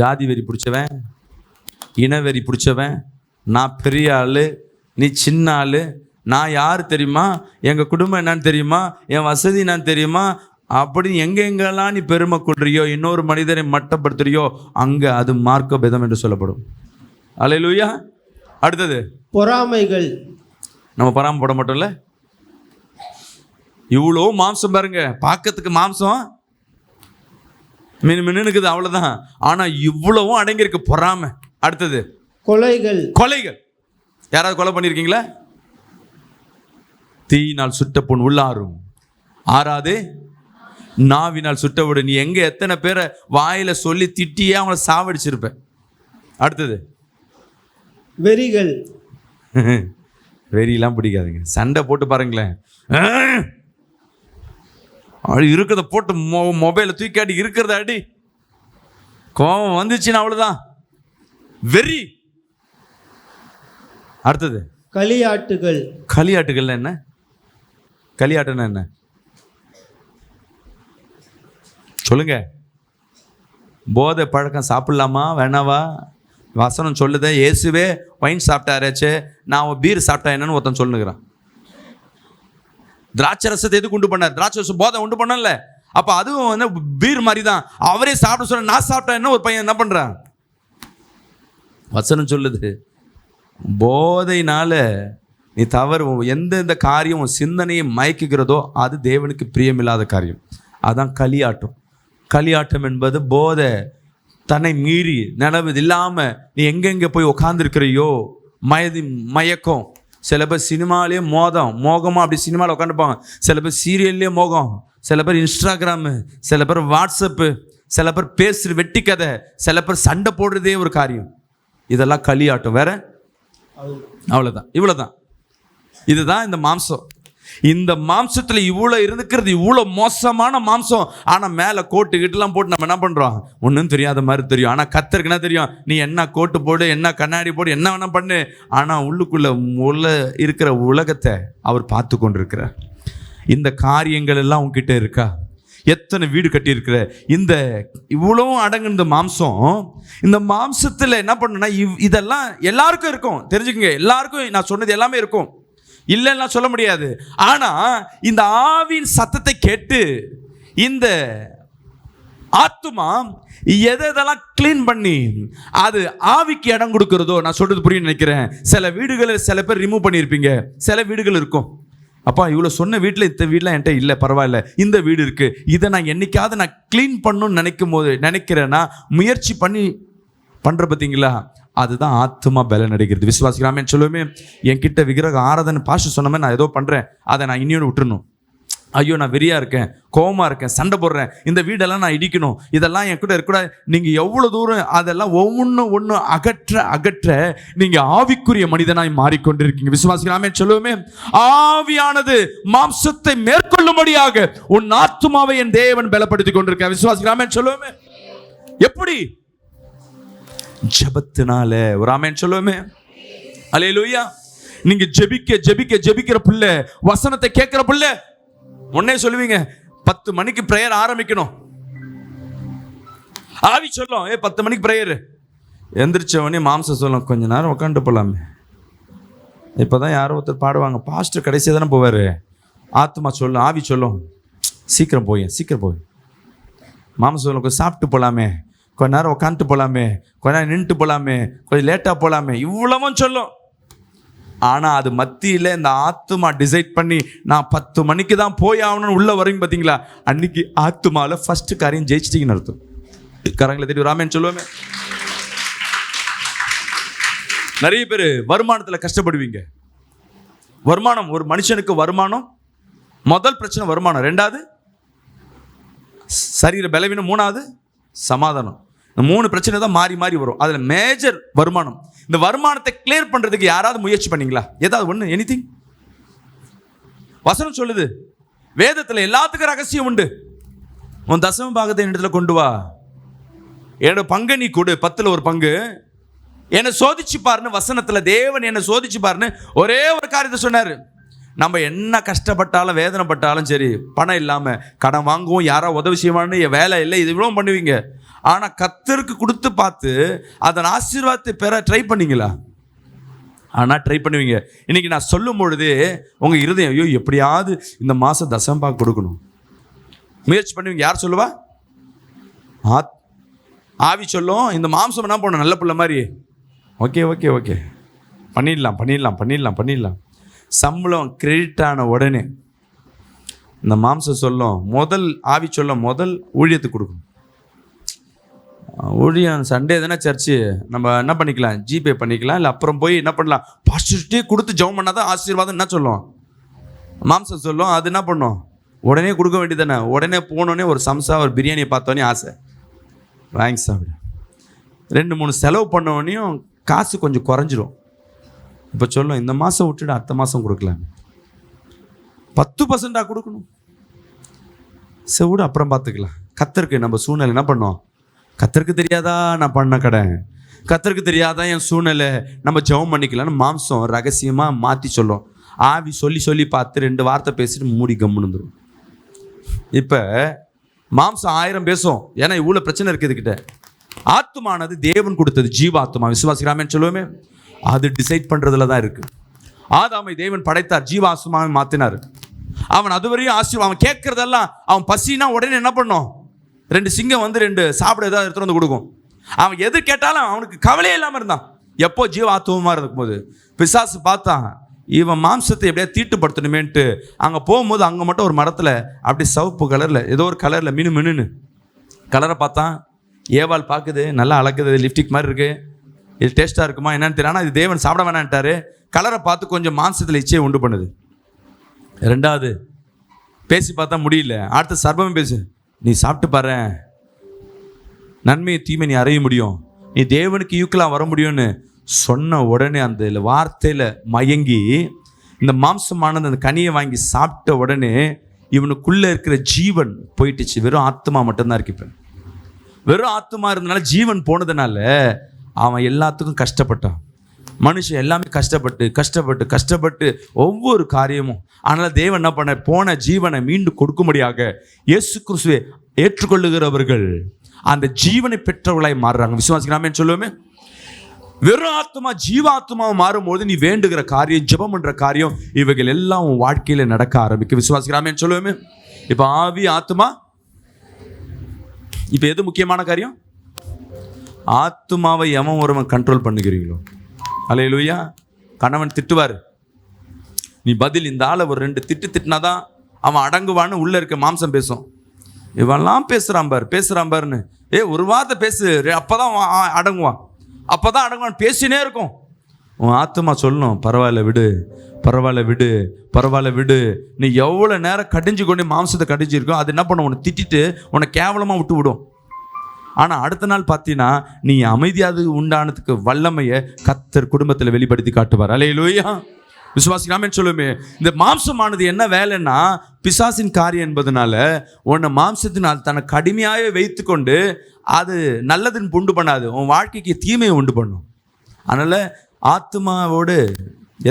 ஜாதி வெறி பிடிச்சவன், இனவெறி பிடிச்சவன், நான் பெரிய ஆளு, நீ சின்ன ஆளு, நான் யார் தெரியுமா, எங்கள் குடும்பம் என்னன்னு தெரியுமா, என் வசதி என்னன்னு தெரியுமா, அப்படின்னு எங்கெங்கெல்லாம் நீ பெருமை கொள்றியோ, இன்னொரு மனிதரை மட்டப்படுத்துறியோ, அங்கே அது மார்க்க பேதம் என்று சொல்லப்படும். அல்லேலூயா. அடுத்தது பொறாமைகள். நம்ம பொறாமை போட மாட்டோம்ல. இவ்வளோ மாம்சம் பாருங்க, பார்க்கறதுக்கு மாம்சம் மின்னுக்குது, அவ்வளோதான். ஆனால் இவ்வளவும் அடங்கியிருக்கு பொறாமை. அடுத்தது கொலைகள். யாராவது கொலை பண்ணியிருக்கீங்களா? தீயினால் சுட்ட பொன் உள்ளாரும், ஆறாதே நாவினால் சுட்டவிடு. நீ எங்க எத்தனை பேரை வாயில சொல்லி திட்டியே அவங்கள சாவடிச்சிருப்ப. அடுத்தது வெறியெல்லாம் பிடிக்காதுங்க. சண்டை போட்டு பாருங்களேன், இருக்கிறத போட்டு மொபைலை தூக்காட்டி இருக்கிறத அடி, கோபம் வந்துச்சுன்னா அவ்வளவுதான் வெறி. அடுத்தது களியாட்டுகள். என்ன களியாட்டுன்னா என்ன சொல்லுங்க? போதை பழக்கம் சாப்பிடலாமா வேணாவா? வசனம் சொல்லுதே, இயேசுவே வைன் சாப்பிட்டாராச்சு, நான் பீர் சாப்பிட்டா என்னன்னு ஒருத்தன் சொல்லுங்கிறான். திராட்சை ரசத்தை எது உண்டு பண்ணார்? திராட்சை ரசம் போதை உண்டு பண்ணல. அப்ப அதுவும் வந்து பீர் மாதிரி தான். அவரே சாப்பிட சொல்ல, நான் சாப்பிட்டா என்ன ஒரு பையன் என்ன பண்றான்? வசனம் சொல்லுது, போதையினால நீ தவறு எந்தெந்த காரியம் சிந்தனையை மயக்குகிறதோ அது தேவனுக்கு பிரியமில்லாத காரியம். அதான் களியாட்டம் என்பது போதை, தன்னை மீறி நினைவு இல்லாம நீ எங்கெங்க போய் உட்காந்துருக்கிறையோ, மயக்கம். சில பேர் சினிமாலேயே மோகமா அப்படி சினிமாவில் உட்காந்துப்பாங்க. சில பேர் சீரியல்லே மோகம், சில பேர் இன்ஸ்டாகிராமு, சில பேர் வாட்ஸ்அப்பு, சில பேர் பேசுகிற வெட்டி கதை, சில பேர் சண்டை போடுறதே ஒரு காரியம். இதெல்லாம் களியாட்டம். வேற அவ்வளோதான், இவ்வளோதான். இதுதான் இந்த மாம்சம். இந்த மாம்சத்தில் இவ்வளோ இருந்துக்கிறது, இவ்வளோ மோசமான மாம்சம். ஆனால் மேலே கோட்டு கிட்டலாம் போட்டு நம்ம என்ன பண்ணுறோம், ஒன்றும் தெரியாத மாதிரி தெரியும். ஆனால் கர்த்தருக்கு என்ன தெரியும்? நீ என்ன கோட்டு போடு, என்ன கண்ணாடி போடு, என்ன வேணா பண்ணு, ஆனால் உள்ள இருக்கிற உலகத்தை அவர் பார்த்து கொண்டிருக்கிறார். இந்த காரியங்கள் எல்லாம் உங்ககிட்ட இருக்கா? எத்தனை வீடு கட்டியிருக்கிற? இந்த இவ்வளவும் அடங்கு இந்த மாம்சம். இந்த மாம்சத்தில் என்ன பண்ணுன்னா, இதெல்லாம் எல்லாருக்கும் இருக்கும், தெரிஞ்சுக்கங்க. எல்லாருக்கும் நான் சொன்னது எல்லாமே இருக்கும், இல்லைன்னா சொல்ல முடியாது. ஆனா இந்த ஆவியின் சத்தத்தை கேட்டு இந்த ஆத்துமா எதெல்லாம் கிளீன் பண்ணி அது ஆவிக்கு இடம் கொடுக்கிறதோ, நான் சொல்றது புரியும் நினைக்கிறேன். சில வீடுகளில் சில பேர் ரிமூவ் பண்ணியிருப்பீங்க, சில வீடுகள் இருக்கும். அப்பா இவ்வளோ சொன்ன வீட்டில் இந்த வீடெலாம் என்கிட்ட இல்லை, பரவாயில்ல, இந்த வீடு இருக்கு, இதை நான் என்னைக்காவது நான் கிளீன் பண்ணணும்னு நினைக்கிறேன்னா முயற்சி பண்ணி பண்ற பார்த்தீங்களா? அதுதான் ஆத்மா பலன் அடைகிறது. விசுவாசிக்கலாமே சொல்லுவேன். என்கிட்ட விக்கிரக ஆராதனை பாஸ்டர் சொன்னமே நான் ஏதோ பண்றேன், அதை நான் இன்னொன்று விட்டுறணும். ஐயோ நான் வெறியா இருக்கேன், கோவமா இருக்கேன், சண்டை போடுறேன், இந்த வீடெல்லாம் நான் இடிக்கணும், இதெல்லாம் என் கூட இருக்கக்கூடாது. நீங்க எவ்வளவு தூரம் அதெல்லாம் ஒவ்வொன்று அகற்ற அகற்ற நீங்க ஆவிக்குரிய மனிதனாய் மாறிக்கொண்டிருக்கீங்க. விசுவாசிகள் ஆமென் சொல்லுவோமே. ஆவியானது மாம்சத்தை மேற்கொள்ளும்படியாக உன் ஆத்துமாவை என் தேவன் பலப்படுத்திக் கொண்டிருக்க. விசுவாசிகள் ஆமென் சொல்லுவோமே. எப்படி? ஜெபத்தினால. ஒரு ஆமென் சொல்லுவோமே. அல்லேலூயா. நீங்க ஜெபிக்க ஜெபிக்க ஜெபிக்கிற பிள்ளை, வசனத்தை கேட்கிற பிள்ளை, உடனே சொல்லுவீங்க 10 மணிக்கு பிரேயர் ஆரம்பிக்கணும். ஆவி சொல்லும் 10 மணிக்கு பிரேயர். எந்திரிச்ச உடனே மாம்சம் சொல்லும் கொஞ்ச நேரம் உட்காந்து போலாமே. இப்போதான் யாரோ ஒருத்தர் பாடுவாங்க, பாஸ்டர் கடைசியாக தானே போவார். ஆத்மா சொல்லும், ஆவி சொல்லும் சீக்கிரம் போய் சீக்கிரம் போய். மாம்சம் சொல்லும் கொஞ்சம் சாப்பிட்டு போகலாமே, கொஞ்ச நேரம் உட்காந்துட்டு போகலாமே, கொஞ்ச நேரம் நின்றுட்டு போகலாமே, கொஞ்சம் லேட்டாக போகலாமே, இவ்வளவும் சொல்லும். ஆனால் அது மத்தியில் இந்த ஆத்துமா டிசைட் பண்ணி நான் 10 மணிக்கு தான் போய் ஆகணும்னு உள்ள வரீங்க பார்த்தீங்களா, அன்னைக்கு ஆத்துமாவில் ஃபர்ஸ்ட் காரியம் ஜெயிச்சிட்டிங்கன்னு அர்த்தம். கரங்களை தேடி ராமேன்னு சொல்லுவோமே. நிறைய பேர் வருமானத்தில் கஷ்டப்படுவீங்க. வருமானம், ஒரு மனுஷனுக்கு வருமானம் முதல் பிரச்சனை வருமானம், 2வது சரீர பலவீனம், 3வது சமாதானம். இந்த 3 பிரச்சனை தான் மாறி மாறி வரும். அதில் மேஜர் வருமானம். இந்த வருமானத்தை கிளியர் பண்றதுக்கு யாராவது முயற்சி பண்ணீங்களா? ஏதாவது ஒன்று, எனிதிங்? வசனம் சொல்லுது, வேதத்தில் எல்லாத்துக்கும் ரகசியம் உண்டு. உன் தசம பாகத்தை இடத்துல கொண்டு வா, என்னோட பங்கை நீ கொடு, 10ல் ஒரு பங்கு. என்னை சோதிச்சு பாருன்னு வசனத்தில் தேவன் என்னை சோதிச்சு பாருன்னு ஒரே ஒரு காரியத்தை சொன்னார். நம்ம என்ன கஷ்டப்பட்டாலும் வேதனைப்பட்டாலும் சரி, பணம் இல்லாமல் கடன் வாங்குவோம், யாரோ உதவி செய்வான்னு, என் வேலை இல்லை, இது இவ்வளோ பண்ணுவீங்க. ஆனால் கர்த்தருக்கு கொடுத்து பார்த்து அதன் ஆசீர்வாதத்தை பெற ட்ரை பண்ணீங்களா? ஆனால் ட்ரை பண்ணுவீங்க. இன்னைக்கு நான் சொல்லும் பொழுது உங்கள் இருதயம், ஐயோ எப்படியாவது இந்த மாதம் தசம்பாக கொடுக்கணும் முயற்சி பண்ணுவீங்க. யார் சொல்லுவா? ஆவி சொல்லும். இந்த மாம்சம் என்ன பண்ணணும்? நல்ல பிள்ளை மாதிரி, ஓகே ஓகே ஓகே பண்ணிடலாம் பண்ணிடலாம் பண்ணிடலாம் பண்ணிடலாம். சம்பளம் கிரெடிட் ஆன உடனே இந்த மாம்சம் சொல்லும், முதல் ஆவி சொல்லும், முதல் ஊழியத்துக்கு கொடுக்கணும். ஊழியம் சண்டே தானே சர்ச்சு, நம்ம என்ன பண்ணிக்கலாம், ஜிபே பண்ணிக்கலாம், இல்லை அப்புறம் போய் என்ன பண்ணலாம், பாஸ்டர்கிட்டே கொடுத்து ஜெபம் பண்ணாதான் ஆசீர்வாதம் என்ன சொல்லும், மாம்சம் சொல்லும். அது என்ன பண்ணும், உடனே கொடுக்க வேண்டியது தானே. உடனே போனோடனே ஒரு சம்சா ஒரு பிரியாணியை பார்த்தோன்னே ஆசை வாங்கி சாப்பிடு. 2-3 செலவு பண்ணோடனையும் காசு கொஞ்சம் குறைஞ்சிரும். இப்போ சொல்லும், இந்த மாதம் விட்டுட்டு அடுத்த மாதம் கொடுக்கலாம், 10% கொடுக்கணும். செவிடு அப்புறம் பார்த்துக்கலாம். கர்த்தருக்கு நம்ம சூழ்நிலை என்ன பண்ணோம், கர்த்தருக்கு தெரியாதா நான் பண்ண கடன், கர்த்தருக்கு தெரியாதா என் சூழ்நிலை, நம்ம ஜெபம் பண்ணிக்கலாம்னு மாம்சம் ரகசியமாக மாற்றி சொல்லும். ஆவி சொல்லி சொல்லி பார்த்து 2 வார்த்தை பேசிட்டு மூடி கம்முன்னு வந்துடும். இப்போ மாம்சம் 1000 பேசும், ஏன்னா இவ்வளோ பிரச்சனை இருக்குது கிட்ட. ஆத்துமானது தேவன் கொடுத்தது, ஜீவாத்மா. விசுவாசிக்கிறாமேன்னு சொல்லுவோமே. அது டிசைட் பண்ணுறதுல தான் இருக்குது. ஆதாமை தேவன் படைத்தார், ஜீவாத்மாவை மாற்றினார். அவன் அதுவரையும் ஆசீர்வாதம், அவன் கேட்கறதெல்லாம், அவன் பசினா உடனே என்ன பண்ணும், 2 சிங்கம் வந்து 2 சாப்பிட ஏதாவது எடுத்துகிட்டு வந்து கொடுக்கும். அவன் எது கேட்டாலும் அவனுக்கு கவலையே இல்லாமல் இருந்தான். எப்போ ஜீவாத்மமாக இருக்கும்போது பிசாசு பார்த்தான், இவன் மாம்சத்தை எப்படியா தீட்டுப்படுத்தணுமேன்ட்டு அங்கே போகும்போது அங்கே மட்டும் ஒரு மரத்தில் அப்படி சிவப்பு கலரில் ஏதோ ஒரு கலரில் மினுன்னு கலரை பார்த்தான். ஏவாள் பார்க்குது, நல்லா அழகுது, லிப்டிக் மாதிரி இருக்குது, இது டேஸ்ட்டாக இருக்குமா என்னன்னு தெரியல. ஆனால் இது தேவன் சாப்பிட வேணான்ட்டாரு. கலரை பார்த்து கொஞ்சம் மாம்சத்தில் இச்சையை உண்டு பண்ணுது. 2வது பேசி பார்த்தா முடியல. அடுத்த சர்பமே பேசு, நீ சாப்பிட்டு பாரு, நன்மையை தீமை நீ அறிய முடியும், நீ தேவனுக்கு ஈக்குவலாக வர முடியும்னு சொன்ன உடனே அந்த வார்த்தையில் மயங்கி இந்த மாம்சமானது அந்த கனியை வாங்கி சாப்பிட்ட உடனே இவனுக்குள்ளே இருக்கிற ஜீவன் போயிட்டுச்சு. வெறும் ஆத்மா மட்டும்தான் இருக்கு. இப்போ வெறும் ஆத்மா இருந்தனால, ஜீவன் போனதுனால அவன் எல்லாத்துக்கும் கஷ்டப்பட்டான். மனுஷன் எல்லாமே கஷ்டப்பட்டு கஷ்டப்பட்டு கஷ்டப்பட்டு ஒவ்வொரு காரியமும். ஆனால் தேவன் என்ன பண்ண, போன ஜீவனை மீண்டும் கொடுக்கும்படியாக இயேசு கிறிஸ்துவை ஏற்றுக்கொள்ளுகிறவர்கள் அந்த ஜீவனை பெற்றவர்களாய் மாறுறாங்க. விசுவாசிக்கிறாமேன்னு சொல்லுவோமே. வெறும் ஆத்மா ஜீவாத்மாவை மாறும்போது நீ வேண்டுகிற காரியம், ஜெபம் பண்ற காரியம், இவைகள் எல்லாம் உன் வாழ்க்கையில நடக்க ஆரம்பிக்கும். விசுவாசிக்கிறாமேன்னு சொல்லுவோமே. இப்போ ஆவி, ஆத்மா, இப்போ எது முக்கியமான காரியம்? ஆத்மாவை எவன் ஒருவன் கண்ட்ரோல் பண்ணுகிறீங்களோ. அல்லேலூயா. கணவன் திட்டுவார், நீ பதில் இந்த ஆளை ஒரு 2 திட்டினாதான் அவன் அடங்குவான்னு உள்ள இருக்க மாம்சம் பேசும். இவெல்லாம் பேசுறான் பாருன்னு, ஒரு வார்த்தை பேசு, அப்பதான் அடங்குவான், அப்பதான் அடங்குவான், பேசினே இருக்கும். உன் ஆத்துமா சொல்லணும், பரவாயில்ல விடு, பரவாயில்ல விடு, பரவாயில்ல விடு. நீ எவ்வளோ நேரம் கடிஞ்சு கொண்டு மாம்சத்தை கடிஞ்சிருக்கோ அது என்ன பண்ண, உன்னை திட்டிட்டு உன்னை கேவலமாக விட்டு விடும். ஆனால் அடுத்த நாள் பார்த்தீங்கன்னா நீ அமைதியாது உண்டானதுக்கு வல்லமையை கர்த்தர் குடும்பத்தில் வெளிப்படுத்தி காட்டுவார். அல்லேலூயா. விசுவாசிக்காமன்னு சொல்லுமே. இந்த மாம்சமானது என்ன வேலைன்னா பிசாசின் காரியம் என்பதனால உன்னை மாம்சத்தினால் தன்னை கடுமையாக வைத்து கொண்டு அது நல்லதுன்னு உண்டு பண்ணாது, உன் வாழ்க்கைக்கு தீமையை உண்டு பண்ணும். அதனால் ஆத்மாவோடு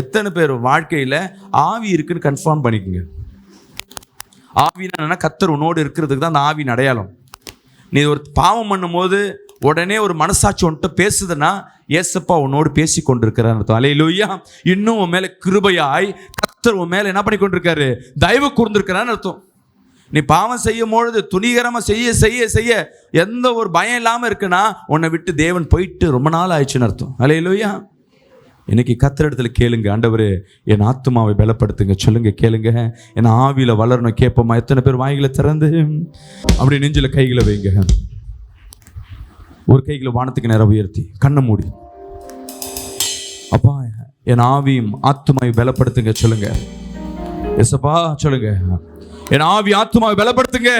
எத்தனை பேர் வாழ்க்கையில் ஆவி இருக்குன்னு கன்ஃபார்ம் பண்ணிக்கோங்க. ஆவினா கர்த்தர் உன்னோடு இருக்கிறதுக்கு தான் அந்த ஆவியின் அடையாளம். நீ ஒரு பாவம் பண்ணும் போது உடனே ஒரு மனசாட்சி உன்கிட்ட பேசுதுன்னா ஏசப்பா உன்னோடு பேசி கொண்டிருக்கிறார் அர்த்தம். அல்லேலூயா. இன்னும் உன் மேலே கிருபையாய் கர்த்தர் உன் மேலே என்ன பண்ணி கொண்டிருக்காரு, தயவு கூர்ந்திருக்கிறான்னு அர்த்தம். நீ பாவம் செய்யும் பொழுது துணிகரமாக செய்ய செய்ய செய்ய எந்த ஒரு பயம் இல்லாமல் இருக்குன்னா உன்னை விட்டு தேவன் போயிட்டு ரொம்ப நாள் ஆயிடுச்சுன்னு அர்த்தம். அல்லேலூயா. இன்னைக்கு கர்த்தர் இடத்துல கேளுங்க, ஆண்டவரே என் ஆத்துமாவை பலப்படுத்துங்க சொல்லுங்க, கேளுங்க. என் ஆவியில் வளரணும் கேட்போமா? எத்தனை பேர் வாய்களை திறந்து அப்படி நெஞ்சில் கைகளை வைங்க. ஒரு கைகளை வானத்துக்கு நேரம் உயர்த்தி கண்ணை மூடி, அப்பா என் ஆவியும் ஆத்துமாவை பலப்படுத்துங்க சொல்லுங்க. எசப்பா சொல்லுங்க, என் ஆவி ஆத்துமாவை பலப்படுத்துங்க.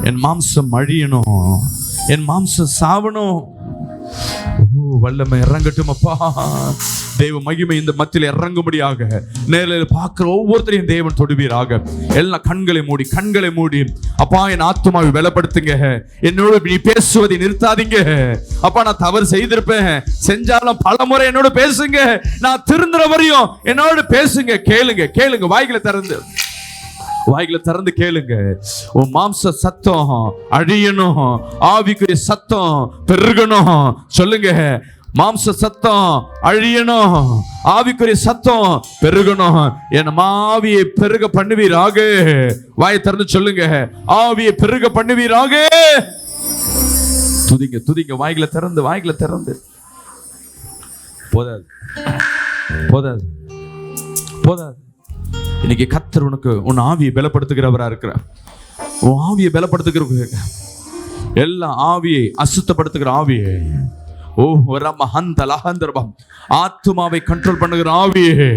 என் மாம்சம் அழியணும், என் மாம்சம் சாவணும். வல்லமை இறங்கட்டும் அப்பா. தேவ மகிமை இந்த மத்தியில் இறங்கும்படியாக நேரில் பார்க்கிற ஒவ்வொருத்தரையும் தேவன் தொடுவீராக. எல்லா கண்களை மூடி அப்பா என் ஆத்துமாவை பலப்படுத்துங்க. என்னோட நீ பேசுவதை நிறுத்தாதீங்க அப்பா. நான் தவறு செய்திருப்பேன், செஞ்சாலும் பல முறை என்னோட பேசுங்க. நான் திருந்துற வரையும் என்னோட பேசுங்க. கேளுங்க வாய்களை திறந்து கேளுங்க. உன் மாம்ச சத்தம் அழியணும், ஆவிக்குரிய சத்தம் பெருகணும் சொல்லுங்க. மாம்ச சத்தம் அழியணும், ஆவிக்குரிய சத்தம் பெருகணும். என் ஆவியை பெருக பண்ணுவீராக. வாயை திறந்து சொல்லுங்க, ஆவியை பெருக பண்ணுவீராக. துதிங்க வாய்களை திறந்து. போதாது. இன்னைக்கு கர்த்தர் உனக்கு உன் ஆவியை பலப்படுத்துகிறவரா இருக்கிறார். உன் ஆவியை பலப்படுத்துகிற எல்லா ஆவியை அசுத்தப்படுத்துகிற ஆவியை ஆத்துமாவை கண்ட்ரோல் பண்ணுகிற ஆவியே,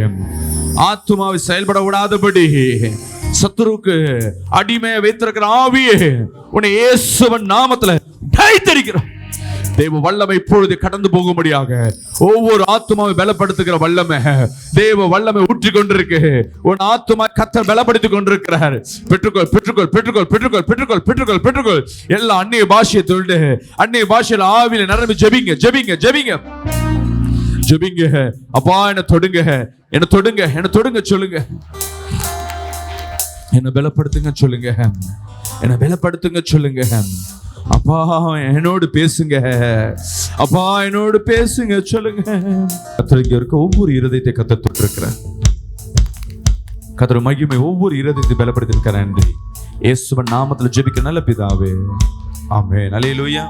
ஆத்துமாவை செயல்பட விடாதபடி சத்துருவுக்கு அடிமையை வைத்திருக்கிற ஆவியே உன்னை இயேசுவின் நாமத்துல கைத்தடிக்கிறோம். தேவ வல்லமை இப்பொழுது கடந்து போகும்படியாக ஒவ்வொரு ஆத்துமாவை பலப்படுத்துகிற வல்லமை, தேவ வல்லமை ஊற்றி கொண்டிருக்கு. உன் ஆத்துமா கர்த்தர் பலப்படுத்திக் கொண்டிருக்கிறார். பெற்றுக்கொள். எல்லா அந்நிய பாஷையை தொண்டு, அந்நிய பாஷையில ஆவியில நிரம்பி ஜெபிங்க. அப்பா என்ன தொடுங்க சொல்லுங்க. என்ன பலப்படுத்துங்க சொல்லுங்க. அப்பா என்னோடு பேசுங்க சொல்லுங்க. கர்த்தர் இருக்க ஒவ்வொரு இருதயத்தை கர்த்தர் தொட்டிருக்கிறார். கர்த்தர் மகிமை ஒவ்வொரு இருதயத்தை பலப்படுத்தி இருக்கிறார். நன்றி. இயேசுவின் நாமத்தில் ஜெபிக்க நல்ல பிதாவே, ஆமென். அல்லேலூயா.